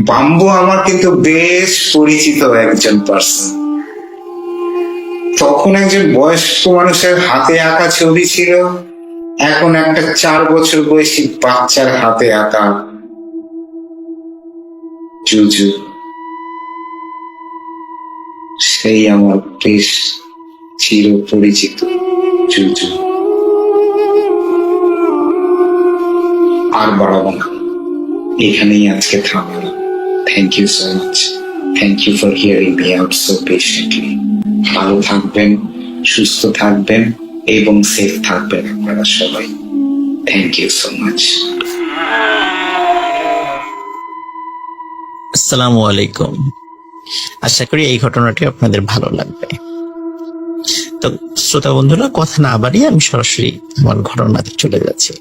বাম্বু আমার কিন্তু বেশ পরিচিত একজন পার্সন। তখন একজন বয়স্ক মানুষের হাতে আঁকা ছবি ছিল, এখন একটা 4 বছর বয়সী বাচ্চার হাতে আঁকা জুজু। সেই আমার বেশ চির পরিচিত জুজু। আর বাড়াবো না, এখানেই আজকে থামলাম। Thank you so much. Thank you for hearing me out so patiently. ভালো থাকবেন, সুস্থ থাকবেন এবং সেফ থাকবেন আপনারা সবাই। Thank you so much. আসসালামু আলাইকুম। আশা করি এই ঘটনাটি আপনাদের ভালো লাগবে। তো শ্রোতা বন্ধুরা, কথা না বাড়িয়ে আমি সরাসরি আমার ঘটনাতে চলে যাচ্ছি।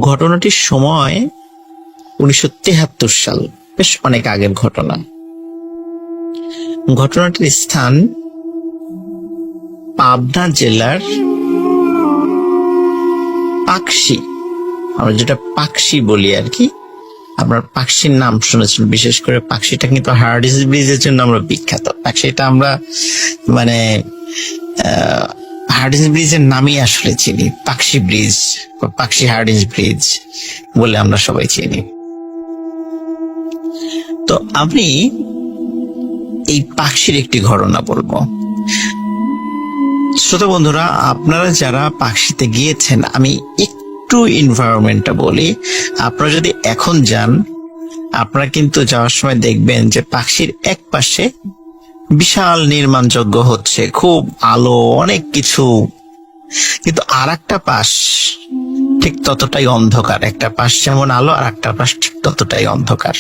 ঘটনাটির সময় 1973 সাল, বেশ অনেক আগের ঘটনা। ঘটনাটির স্থান পাবনা জেলার পাকশি, আমরা যেটা পাকশি বলি আর কি। আপনার পাকশির নাম শুনেছেন, বিশেষ করে পাকশিটা কিন্তু হার্ডিঞ্জ ব্রিজের জন্য আমরা বিখ্যাত। পাকশিটা আমরা মানে হার্ডিঞ্জ ব্রিজের নামই আসলে চিনি, পাকশি ব্রিজ বা পাকশি হার্ডিঞ্জ ব্রিজ বলে আমরা সবাই চিনি। তো আমি এই পাকশির একটি ঘটনা বলবো। শ্রোতা বন্ধুরা, আপনারা যারা পাকশিতে গিয়েছেন, আমি একটু এনভায়রনমেন্টটা বলি, আপনারা যদি এখন যান, আপনারা কিন্তু যাওয়ার সময় দেখবেন যে পাখির এক পাশে বিশাল নির্মাণযোগ্য হচ্ছে, খুব আলো, অনেক কিছু, কিন্তু আর একটা পাশ ঠিক ততটাই অন্ধকার। একটা পাশ যেমন আলো, আর একটা পাশ ঠিক ততটাই অন্ধকার।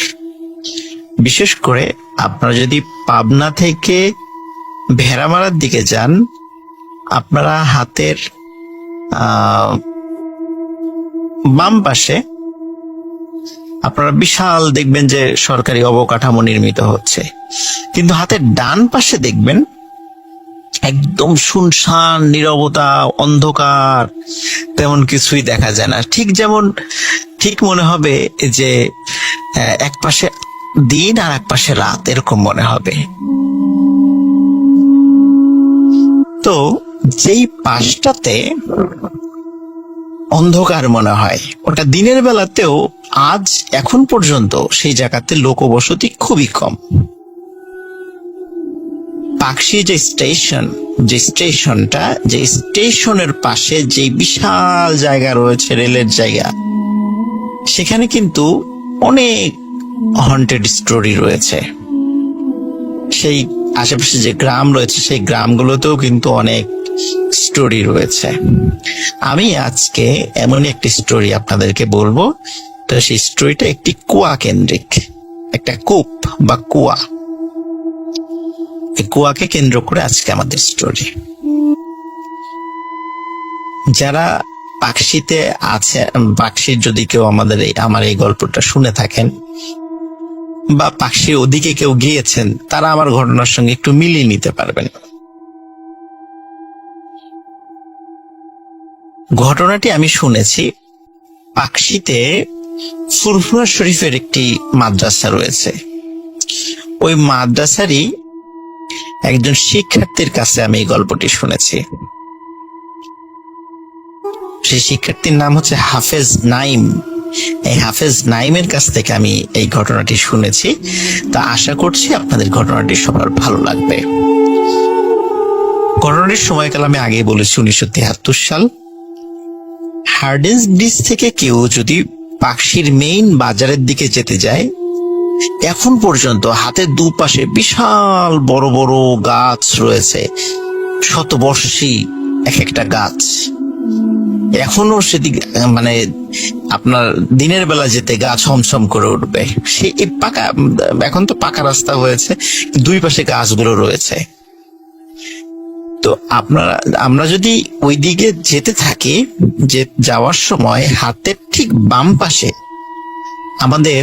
বিশেষ করে আপনারা যদি পাবনা থেকে ভেড়ামারার দিকে যান, আপনারা হাতের বাম পাশে আপনারা বিশাল দেখবেন যে সরকারি অবকাঠামো নির্মিত হচ্ছে, কিন্তু হাতের ডান পাশে দেখবেন একদম শুনশান, নীরবতা, অন্ধকার, তেমন কিছুই দেখা যায় না। ঠিক মনে হবে যে এক পাশে দিন আর এক পাশে রাত, এরকম মনে হবে। তো যেই পাশটাতে অন্ধকার মনে হয়, ওটা দিনের বেলাতেও এখন পর্যন্ত সেই জায়গাতে লোকবসতি খুবই কম। পাকশি যে স্টেশনের পাশে যে বিশাল জায়গা রয়েছে, রেলের জায়গা, সেখানে কিন্তু অনেক হন্টেড স্টোরি রয়েছে। সেই আশেপাশে যে গ্রাম রয়েছে, সেই গ্রামগুলোতেও কিন্তু অনেক স্টোরি রয়েছে। আমি আজকে এমনই একটি স্টোরি আপনাদেরকে বলবো। তো সেই স্টোরিটা একটি কুয়া কেন্দ্রিক, একটা কূপ বা কুয়া, এই কুয়াকে কেন্দ্র করে আজকে আমাদের স্টোরি। যারা পাকশিতে আছে, পাকশির যদি কেউ আমার এই গল্পটা শুনে থাকেন, বা পাকশির ওদিকে কেউ গিয়েছেন, তারা আমার ঘটনার সঙ্গে একটু মিলিয়ে নিতে পারবেন। ঘটনাটি আমি শুনেছি, পাকশিতে ফুরফুরা শরীফের একটি মাদ্রাসা রয়েছে। ওই মাদ্রাসারই একজন শিক্ষার্থীর কাছে আমি এই গল্পটি শুনেছি। সেই শিক্ষার্থীর নাম হচ্ছে হাফেজ নাইম। এই হাফেজ নাইমের কাছ থেকে আমি এই ঘটনাটি শুনেছি। তা আশা করছি আপনাদের ঘটনাটি সবার ভালো লাগবে। ঘটনাটির সময়কাল আমি আগেই বলেছি, 1973 সাল। হার্ডিন্স ব্রিজ থেকে কেউ যদি পাকশির মেইন বাজারের দিকে যেতে যায়, এখন পর্যন্ত হাতের দুপাশে বিশাল বড় বড় গাছ রয়েছে, শতবর্ষী এক একটা গাছ। এখনো সেদিক মানে আপনার দিনের বেলা যেতে গাছ ছমছম করে উঠবে। সেই পাকা, এখন তো পাকা রাস্তা হয়েছে, দুই পাশে গাছগুলো রয়েছে। তো আমরা যদি ওই দিকে যেতে থাকি, যে যাওয়ার সময় হাতের ঠিক বাম পাশে আমাদের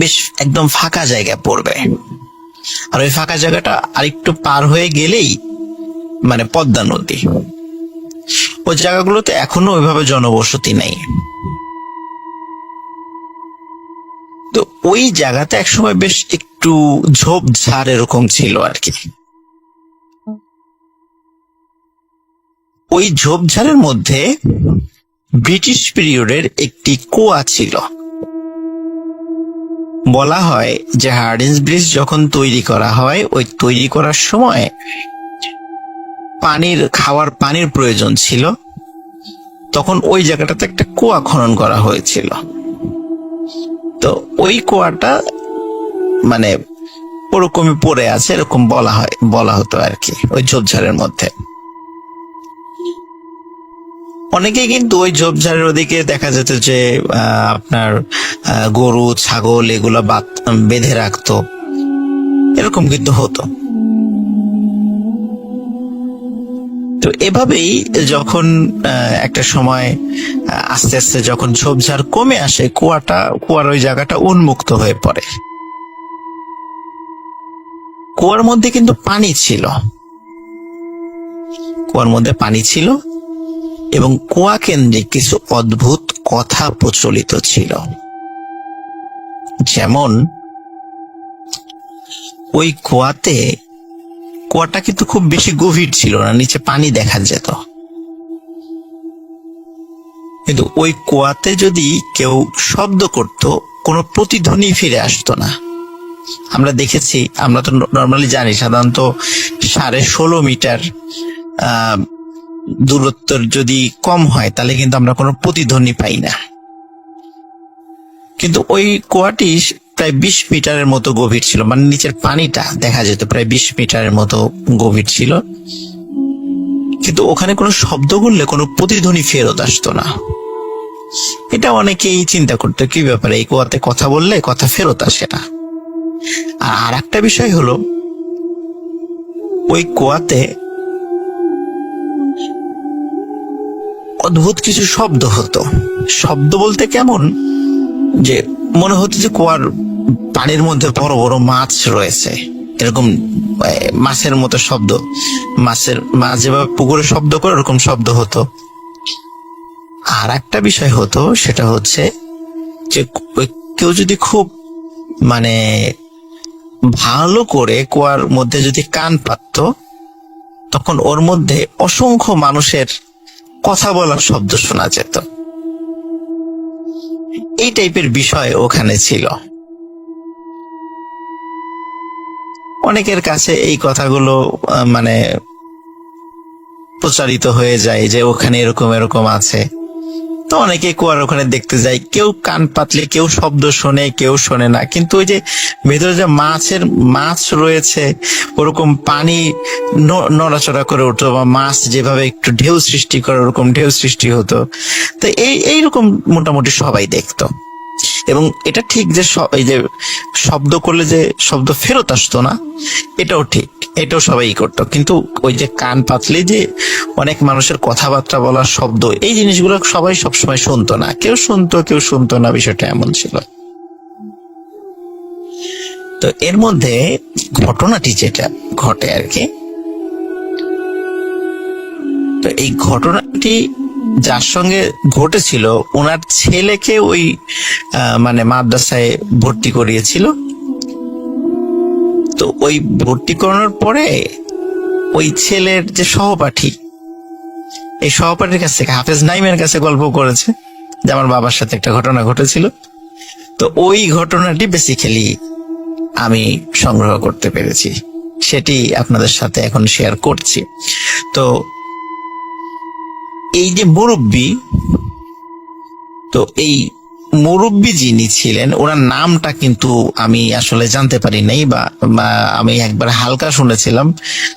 বেশ একদম ফাঁকা জায়গা পড়বে, আর ওই ফাঁকা জায়গাটা আরেকটু পার হয়ে গেলেই মানে পদ্মা নদী। ওই জায়গাগুলোতে এখনো ওইভাবে জনবসতি নেই। তো ওই জায়গাতে একসময় বেশ একটু ঝোপঝাড় এরকম ছিল আর কি। ওই ঝোপঝাড়ের মধ্যে ব্রিটিশ পিরিয়ডের একটি কুয়া ছিল। বলা হয় যে হার্ডিন্স ব্রিজ যখন তৈরি করা হয়, ওই তৈরি করার সময় খাওয়ার পানির প্রয়োজন ছিল, তখন ওই জায়গাটাতে একটা কুয়া খনন করা হয়েছিল। তো ওই কুয়াটা মানে ওরকমই পড়ে আছে, এরকম বলা হতো আর কি, ওই ঝোপঝাড়ের মধ্যে। অনেকে কিন্তু ওই ঝোপঝাড়ের ওদিকে দেখা যেত যে আপনার গরু ছাগল এগুলা বেঁধে রাখতো, এরকম কিন্তু হতো। তো এভাবেই যখন একটা সময় আস্তে আস্তে যখন ঝোপঝাড় কমে আসে, কুয়ার ওই জায়গাটা উন্মুক্ত হয়ে পড়ে। কুয়ার মধ্যে কিন্তু পানি ছিল, এবং কুয়া কেন্দ্রিক কিছু অদ্ভুত কথা প্রচলিত ছিল। যেমন ওই কুয়াটা কিন্তু খুব বেশি গভীর ছিল না, নিচে পানি দেখা যেত। কিন্তু ওই কুয়াতে যদি কেউ শব্দ করত, কোনো প্রতিধ্বনি ফিরে আসতো না। আমরা দেখেছি, আমরা তো নর্মালি জানি সাধারণত 16.5 মিটার দূরত্ব যদি কম হয় তাহলে কিন্তু আমরা কোনো প্রতিধ্বনি পাই না। কিন্তু ওই কুয়াটি প্রায় 20 মিটারের মতো গভীর ছিল, মানে নিচের পানিটা দেখা যেত প্রায় 20 মিটারের মতো গভীর ছিল, কিন্তু ওখানে কোনো শব্দ করলে কোনো প্রতিধ্বনি ফেরত আসতো না। এটা অনেকেই চিন্তা করতো কি ব্যাপারে, এই কুয়াতে কথা বললে কথা ফেরত আসে না। আর একটা বিষয় হলো, ওই কুয়াতে অদ্ভুত কিছু শব্দ হতো। শব্দ বলতে কেমন, যে মনে হতো যে কুয়ার পানির মধ্যে বড় বড় মাছ রয়েছে, এরকম মাছের মতো শব্দ, মাছ যেভাবে পুকুরে শব্দ করে ওরকম শব্দ হতো। আর একটা বিষয় হতো, সেটা হচ্ছে যে কেউ যদি খুব মানে ভালো করে কুয়ার মধ্যে যদি কান পাতত, তখন ওর মধ্যে অসংখ্য মানুষের কথা বলার শব্দ শোনা যেত। এই টাইপের বিষয় ওখানে ছিল। অনেকের কাছে এই কথাগুলো মানে প্রচারিত হয়ে যায় যে ওখানে এরকম এরকম আছে। তো অনেকে কুয়ার ওখানে দেখতে যায়, কেউ কান পাতলে কেউ শব্দ শোনে, কেউ শোনে না। কিন্তু ওই যে ভেতরে যে মাছ রয়েছে, ওরকম পানি নড়াচড়া করে উঠতো, বা মাছ যেভাবে একটু ঢেউ সৃষ্টি করে ওরকম ঢেউ সৃষ্টি হতো। তো এইরকম মোটামুটি সবাই দেখতো। এবং এটা ঠিক যে এই যে শব্দ করলে যে শব্দ ফেরত আসতো না, এটাও ঠিক, এটাও সবাই করতো। কিন্তু ওই যে কান পাতলে যে অনেক মানুষের কথাবার্তা বলার শব্দ, এই জিনিসগুলো সবাই সবসময় শুনতো না, কেউ শুনতো কেউ শুনতো না, বিষয়টা এমন ছিল। তো এর মধ্যে ঘটনাটি যেটা ঘটে আর কি, তো এই ঘটনাটি যার সঙ্গে ঘটেছিল ওনার ছেলেকে ওই মানে মাদ্রাসায় ভর্তি করিয়েছিল। তো ওই ভর্তি করানোর পরে ওই ছেলের যে সহপাঠী, এই সহপাঠীর কাছ থেকে হাফেজ নাইমের কাছে গল্প করেছে যে আমার বাবার সাথে একটা ঘটনা ঘটেছিল। তো ওই ঘটনাটি বেসিক্যালি আমি সংগ্রহ করতে পেরেছি, সেটি আপনাদের সাথে এখন শেয়ার করছি। তো এই যে মুরব্বী, তো এই মুরব্বী যিনি ছিলেন ওনার নামটা কিন্তু আমি আসলে জানতে পারি নাই, বা আমি একবার হালকা শুনেছিলাম,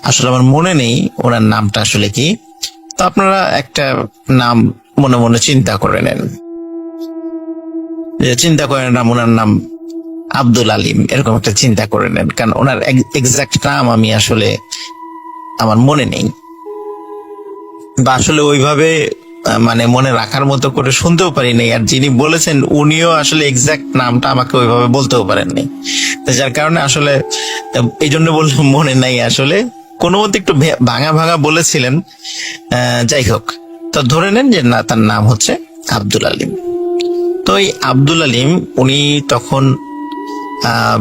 আসলে আমার মনে নেই ওনার নামটা আসলে কি। তো আপনারা একটা নাম মনে মনে চিন্তা করে নেন, চিন্তা করে নাম, ওনার নাম আব্দুল আলিম, এরকম একটা চিন্তা করে নেন, কারণ ওনার এক্সাক্ট নাম আমি আসলে আমার মনে নেই, বা আসলে ওইভাবে মানে মনে রাখার মতো করে শুনতেও পারি নাই। আর যিনি বলেছেন উনিও আসলে এক্সাক্ট নামটা আমাকে ওইভাবে বলতেও পারেননি, যার কারণে আসলে এই জন্য বললাম মনে নাই। আসলে কোনো মতে একটু ভাঙা ভাঙা বলেছিলেন। যাই হোক, তো ধরে নেন যে না, তার নাম হচ্ছে আব্দুল আলিম। তো এই আব্দুল আলিম উনি তখন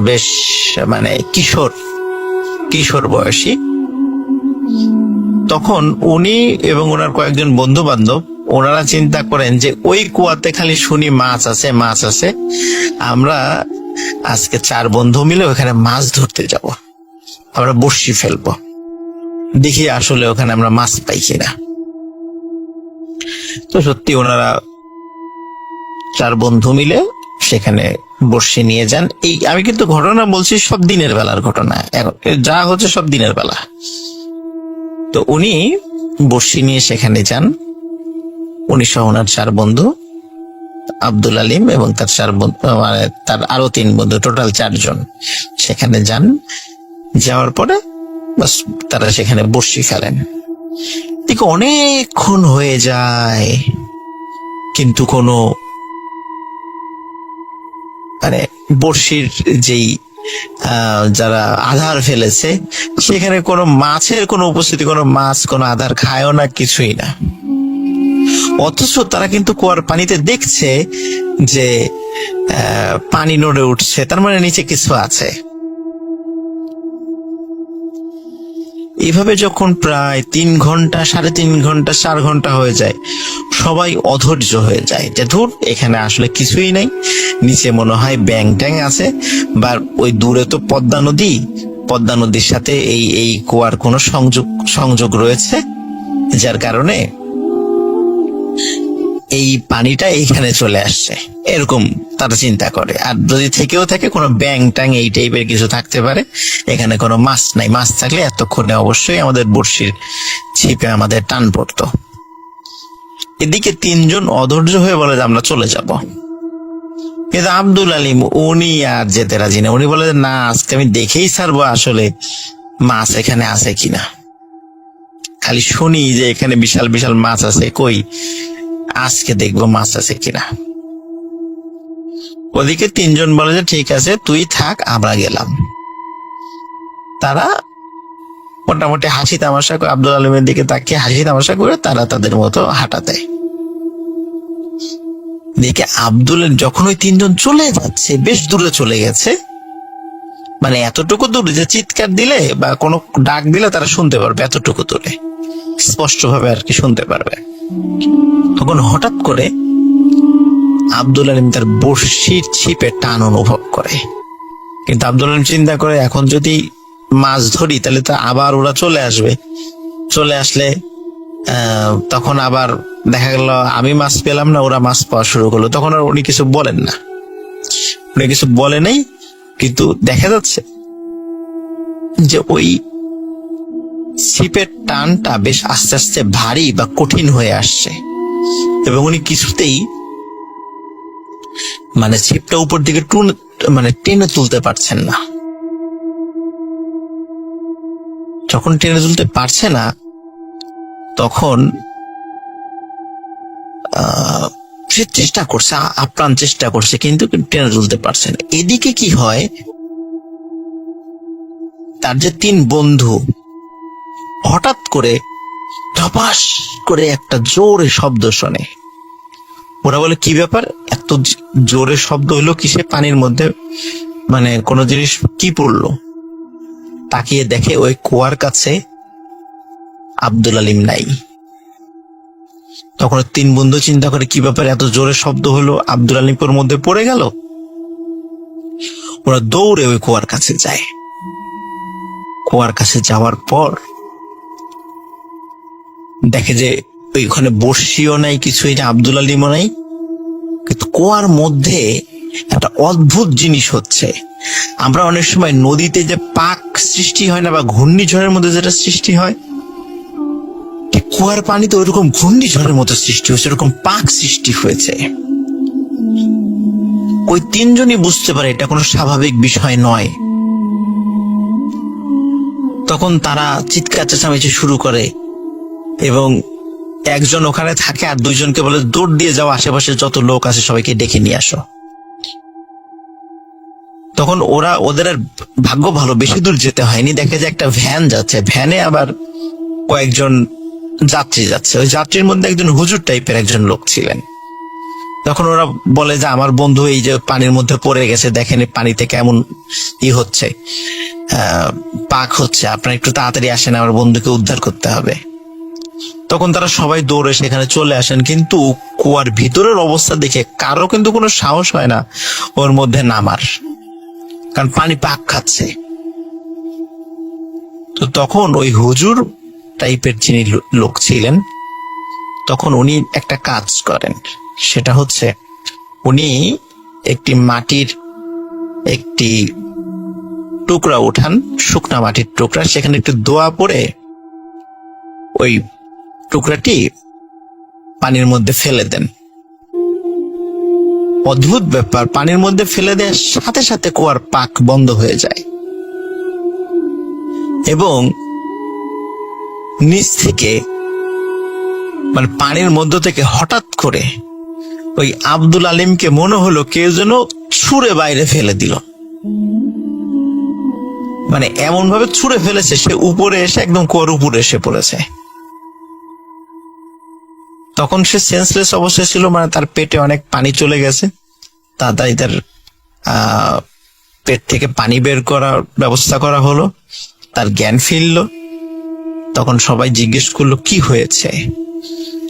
বেশ মানে কিশোর বয়সী। তখন উনি এবং ওনার কয়েকজন বন্ধু বান্ধব ওনারা চিন্তা করেন যে ওই কুয়াতে খালি শুনি মাছ আছে, আমরা আজকে 4 বন্ধু মিলে ওখানে মাছ ধরতে যাব, আমরা বড়শি ফেলবো, দেখি আসলে ওখানে আমরা মাছ পাই কিনা। তো সত্যি ওনারা 4 বন্ধু মিলে সেখানে বড়শি নিয়ে যান। এই আমি কিন্তু ঘটনা বলছি সব দিনের বেলার ঘটনা, এখন যা হচ্ছে সব দিনের বেলা। তো উনি বড়শি নিয়ে সেখানে যান, উনি সহ ওনার 4 বন্ধু, আব্দুল আলিম এবং তার 4 বন্ধু, মানে তার আরো 3 বন্ধু, টোটাল 4 জন সেখানে যান। যাওয়ার পরে বাস তারা সেখানে বড়শি ফেলেন। দেখো অনেকক্ষণ হয়ে যায়, কিন্তু কোনো মানে বড়শির যেই যারা আধার ফেলেছে সেখানে কোনো মাছের কোনো উপস্থিতি, কোনো মাছ কোনো আধার খায়ও না, কিছুই না। অথচ তারা কিন্তু কুয়ার পানিতে দেখছে যে পানি নড়ে উঠছে, তার মানে নিচে কিছু আছে। এভাবে যখন প্রায় 3 ঘন্টা, 3.5 ঘন্টা, 4 ঘন্টা হয়ে যায়, সবাই অধৈর্য হয়ে যায় যে ধুর, এখানে আসলে কিছুই নাই, নিচে মনে হয় ব্যাং ট্যাং আছে, বা ওই দূরে তো পদ্মা নদীর সাথে এই কুয়ার কোনো সংযোগ রয়েছে, যার কারণে এই পানিটা এইখানে চলে আসছে, এরকম তারা চিন্তা করে। আর যদি থেকেও থাকে কোনো ব্যাং ট্যাং এই টাইপের কিছু থাকতে পারে, এখানে কোনো মাছ নাই, মাছ থাকলে এতক্ষণে অবশ্যই আমাদের বড়শির ছিপে আমাদের টান পড়তো। এদিকে তিনজন অধৈর্য হয়ে বলে যে আমরা চলে যাব, কিন্তু আব্দুল আলিম উনি আর যেতে রাজি না। উনি বলে যে না, আজকে আমি দেখেই ছাড়বো আসলে মাছ এখানে আছে কিনা। খালি শুনি যে এখানে বিশাল বিশাল মাছ আছে, কই আজকে দেখবো মাছ আছে কিনা। ওদিকে তিনজন বলে যে ঠিক আছে তুই থাক, আমরা গেলাম। তারা মোটামুটি হাসি তামাশা করে, আব্দুল আলিমের দিকে তাকিয়ে হাসি তামাশা করে তারা তাদের মতো হাঁটা দেয়। দেখে আব্দুলের যখন ওই তিনজন চলে যাচ্ছে, বেশ দূরে চলে গেছে, মানে এতটুকু দূরে যে চিৎকার দিলে বা কোনো ডাক দিলে তারা শুনতে পারবে, এতটুকু দূরে স্পষ্ট ভাবে আর কি শুনতে পারবে। তখন হঠাৎ করে আব্দুল আলিম তার বড়শির ছিপে টান অনুভব করে। কিন্তু আব্দুল আলিম চিন্তা করে এখন যদি মাছ ধরি তাহলে তো আবার ওরা চলে আসবে, চলে আসলে তখন আবার দেখা গেল আমি মাছ পেলাম না, ওরা মাছ পাওয়া শুরু করলো। তখন আর উনি কিছু বলেন না, উনি কিছু বলে নাই। কিন্তু দেখা যাচ্ছে যে ওই ছিপের টানটা বেশ আস্তে আস্তে ভারী বা কঠিন হয়ে আসছে, এবং উনি কিছুতেই মানে ছিপটা উপর দিকে টেনে তুলতে পারছেন না। যখন টেনে তুলতে পারছে না, তখন সে চেষ্টা করছে, আপ্রাণ চেষ্টা করছে, কিন্তু টেনে তুলতে পারছে না। এদিকে কি হয়, তার যে তিন বন্ধু হঠাৎ করে ধপাস করে একটা জোরে শব্দ শোনে। ওরা বলে কি ব্যাপার, এত জোরে শব্দ হলো কিসে, পানির মধ্যে মানে কোনো জিনিস কি পড়লো। তাকিয়ে দেখে ওই কুয়ার কাছে আব্দুল আলিম নাই। তখন তিন বন্ধু চিন্তা করে কি ব্যাপার, এত জোরে শব্দ হলো, আব্দুল আলিম ওর মধ্যে পড়ে গেল। ওরা দৌড়ে ওই কুয়ার কাছে যায়। কুয়ার কাছে যাওয়ার পর দেখে যে ওইখানে বড়শিও নাই, কিছুই না, আব্দুল আলিমও নাই। কিন্তু কুয়ার মধ্যে একটা অদ্ভুত জিনিস হচ্ছে। আমরা অনেক সময় নদীতে যে পাক সৃষ্টি হয় না, বা ঘূর্ণিঝড়ের মধ্যে যেটা সৃষ্টি হয়, কুয়ার পানিতে ওইরকম ঘূর্ণিঝড়ের মতো সৃষ্টি হয়েছে, ওরকম পাক সৃষ্টি হয়েছে। ওই তিনজনই বুঝতে পারে এটা কোনো স্বাভাবিক বিষয় নয়। তখন তারা চিৎকার চেঁচামেচি শুরু করে, এবং একজন ওখানে থাকে আর দুইজনকে বলে দৌড় দিয়ে যাও, আশেপাশে যত লোক আছে সবাইকে ডেকে নিয়ে আসো। তখন ওদের আর ভাগ্য ভালো, বেশি দূর যেতে হয়নি। দেখে যে একটা ভ্যান যাচ্ছে, ভ্যানে আবার কয়েকজন যাত্রী যাচ্ছে। ওই যাত্রীর মধ্যে একজন হুজুর টাইপের একজন লোক ছিলেন। তখন ওরা বলে যে আমার বন্ধু এই যে পানির মধ্যে পড়ে গেছে, দেখেন পানিতে কেমন হচ্ছে, পাক হচ্ছে, আপনারা একটু তাড়াতাড়ি আসেন, আমার বন্ধুকে উদ্ধার করতে হবে। তখন তারা সবাই দৌড়ে সেখানে চলে আসেন, কিন্তু কুয়ার ভিতরের অবস্থা দেখে কারো কিন্তু কোনো সাহস হয় না ওর মধ্যে নামার, কারণ পানি পাক খাচ্ছে। তো তখন ওই হুজুর টাইপের যিনি লোক ছিলেন, তখন উনি একটা কাজ করেন, সেটা হচ্ছে উনি একটি মাটির একটি টুকরা উঠান, শুকনা মাটির টুকরা, সেখানে একটু দোয়া পড়ে ওই টুকরাটি পানির মধ্যে ফেলে দেন। অদ্ভুত ব্যাপার, পানির মধ্যে ফেলে দেওয়ার সাথে সাথে কুয়ার পাক বন্ধ হয়ে যায়, এবং নিচ থেকে মানে পানির মধ্য থেকে হঠাৎ করে ওই আব্দুল আলিমকে মনে হলো কেউ যেন ছুঁড়ে বাইরে ফেলে দিল। মানে এমন ভাবে ছুঁড়ে ফেলেছে, সে উপরে এসে একদম কুয়ার উপরে এসে পড়েছে। তখন সে সেন্সলেস অবস্থায় ছিল, মানে তার পেটে অনেক পানি চলে গেছে। তাড়াতাড়ি তার পেট থেকে পানি বের করার ব্যবস্থা করা হলো, তার জ্ঞান ফিরল। তখন সবাই জিজ্ঞেস করলো কি হয়েছে।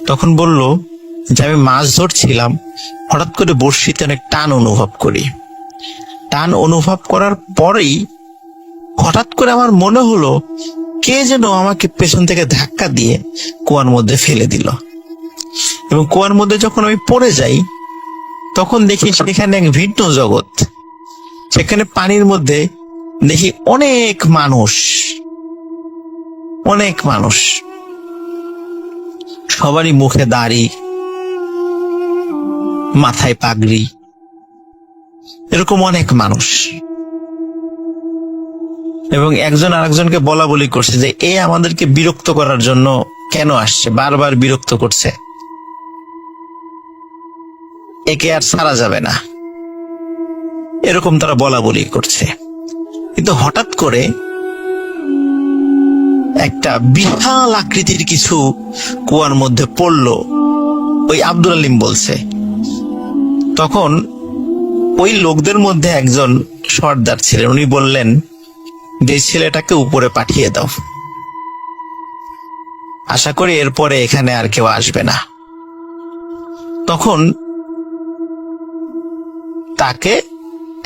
তখন বলল যে আমি মাছ ধরছিলাম, হঠাৎ করে বড়শিতে অনেক টান অনুভব করি। টান অনুভব করার পরেই হঠাৎ করে আমার মনে হলো কে যেন আমাকে পেছন থেকে ধাক্কা দিয়ে কুয়ার মধ্যে ফেলে দিল, এবং কুয়ার মধ্যে যখন আমি পড়ে যাই তখন দেখি সেখানে এক ভিন্ন জগৎ। সেখানে পানির মধ্যে দেখি অনেক মানুষ, অনেক মানুষ, সবারই মুখে দাড়ি, মাথায় পাগড়ি, এরকম অনেক মানুষ। এবং একজন আরেকজনকে বলা বলি করছে যে এ আমাদেরকে বিরক্ত করার জন্য কেন আসছে, বারবার বিরক্ত করছে, একে আর ছাড়া যাবে না, এরকম তারা বলা বলি করছে। কিন্তু হঠাৎ করে একটা বিশাল আকৃতির কিছু কুয়ার মধ্যে পড়লো, ওই আব্দুল আলিম বলছে। তখন ওই লোকদের মধ্যে একজন সর্দার ছিলেন, উনি বললেন যে ছেলেটাকে উপরে পাঠিয়ে দাও, আশা করি এরপরে এখানে আর কেউ আসবে না। তখন তাকে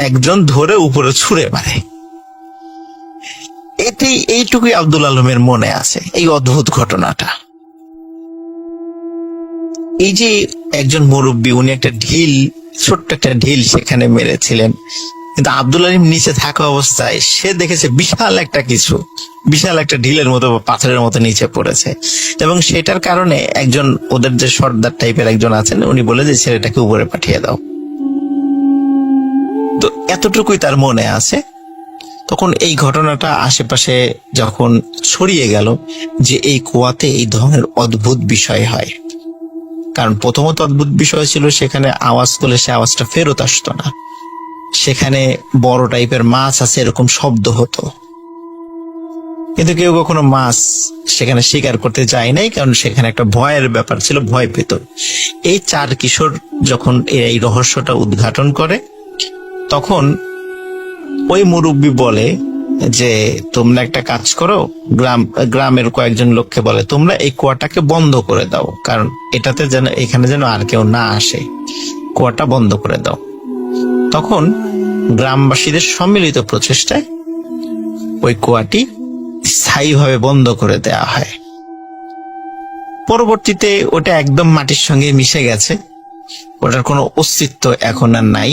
একজন ধরে উপরে ছুঁড়ে মারে। এইটুকুই আব্দুল আলমের মনে আছে, এই অদ্ভুত ঘটনাটা। এই যে একজন মুরব্বী, উনি একটা ঢিল, ছোট্ট একটা ঢিল সেখানে মেরেছিলেন, কিন্তু আব্দুল আলিম নিচে থাকা অবস্থায় সে দেখেছে বিশাল একটা কিছু, বিশাল একটা ঢিলের মতো বা পাথরের মতো নিচে পড়েছে। এবং সেটার কারণে একজন ওদের যে সর্দার টাইপের একজন আছেন, উনি বলে যে ছেলেটাকে উপরে পাঠিয়ে দাও। তো এতটুকুই তার মনে আছে। তখন এই ঘটনাটা আশেপাশে যখন ছড়িয়ে গেল যে এই কুয়াতে এই ধরনের অদ্ভুত বিষয় হয়, কারণ প্রথমত অদ্ভুত বিষয় ছিল সেখানে আওয়াজ করলে সে আওয়াজটা ফেরত আসতো না, সেখানে বড় টাইপের মাছ আছে এরকম শব্দ হতো, কিন্তু কেউ কখনো মাছ সেখানে শিকার করতে যায় নাই, কারণ সেখানে একটা ভয়ের ব্যাপার ছিল, ভয় পেত। এই 4 কিশোর যখন এই রহস্যটা উদ্ঘাটন করে, তখন ওই মুরব্বী বলে যে তোমরা একটা কাজ করো, গ্রামের কয়েকজন লোককে বলে তোমরা এই কুয়াটাকে বন্ধ করে দাও, কারণ এটাতে যেন, এখানে যেন আর কেউ না আসে, কুয়াটা বন্ধ করে দাও। তখন গ্রামবাসীদের সম্মিলিত প্রচেষ্টায় ওই কুয়াটি স্থায়ীভাবে বন্ধ করে দেওয়া হয়। পরবর্তীতে ওটা একদম মাটির সঙ্গে মিশে গেছে, ওটার কোনো অস্তিত্ব এখন আর নাই।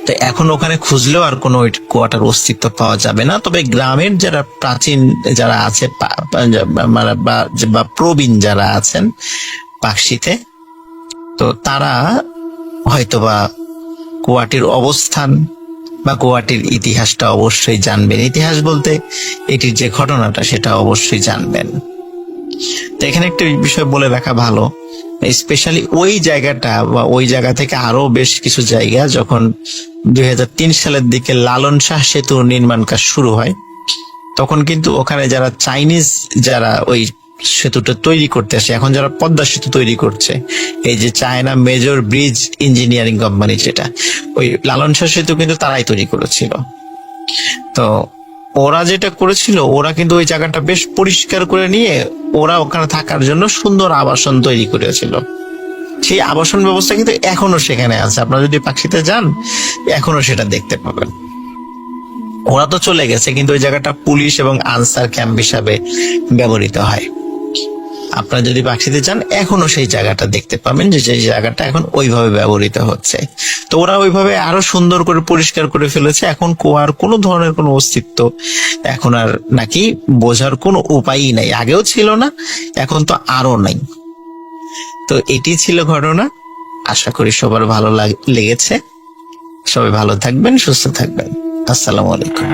তো এখন ওখানে খুঁজলেও আর কোনো ওই কুয়াটার অস্তিত্ব পাওয়া যাবে না। তবে গ্রামের যারা প্রাচীন যারা আছে বা প্রবীণ যারা আছেন পাকশিতে, তো তারা হয়তোবা কুয়াটির অবস্থান বা কুয়াটির ইতিহাসটা অবশ্যই জানবেন। ইতিহাস বলতে এটির যে ঘটনাটা সেটা অবশ্যই জানবেন। তো এখানে একটা বিষয় বলে রাখা ভালো, স্পেশালি ওই জায়গাটা বা ওই জায়গা থেকে আরো বেশ কিছু জায়গা, যখন 2003 সালের দিকে লালন শাহ সেতু নির্মাণ কাজ শুরু হয়, তখন কিন্তু ওখানে যারা চাইনিজ যারা ওই সেতুটা তৈরি করতে আসে, এখন যারা পদ্মা সেতু তৈরি করছে, এই যে China major bridge engineering company, যেটা ওই লালন শাহ সেতু কিন্তু তারাই তৈরি করেছিল। তো ওরা যেটা করেছিল, ওরা কিন্তু ওই জায়গাটা বেশ পরিষ্কার করে নিয়ে ওরা ওখানে থাকার জন্য সুন্দর আবাসন তৈরি করেছিল। সেই আবাসন ব্যবস্থা কিন্তু এখনো সেখানে আছে, আপনারা যদি পাকশিতে যান এখনো সেটা দেখতে পাবেন। ওরা তো চলে গেছে, কিন্তু ওই জায়গাটা পুলিশ এবং আনসার ক্যাম্প হিসাবে ব্যবহৃত হয়। আপনারা যদি পাকশিতে যান এখনো সেই জায়গাটা দেখতে পাবেন, যে সেই জায়গাটা এখন ওইভাবে ব্যবহৃত হচ্ছে। তো ওরা ওইভাবে আরো সুন্দর করে পরিষ্কার করে ফেলেছে। এখন কুয়ার কোনো ধরনের কোনো অস্তিত্ব এখন আর নাকি বোঝার কোনো উপায়ই নাই, আগেও ছিল না, এখন তো আরো নাই। তো এটি ছিল ঘটনা। আশা করি সবার ভালো লেগেছে। সবাই ভালো থাকবেন, সুস্থ থাকবেন। আসসালামু আলাইকুম।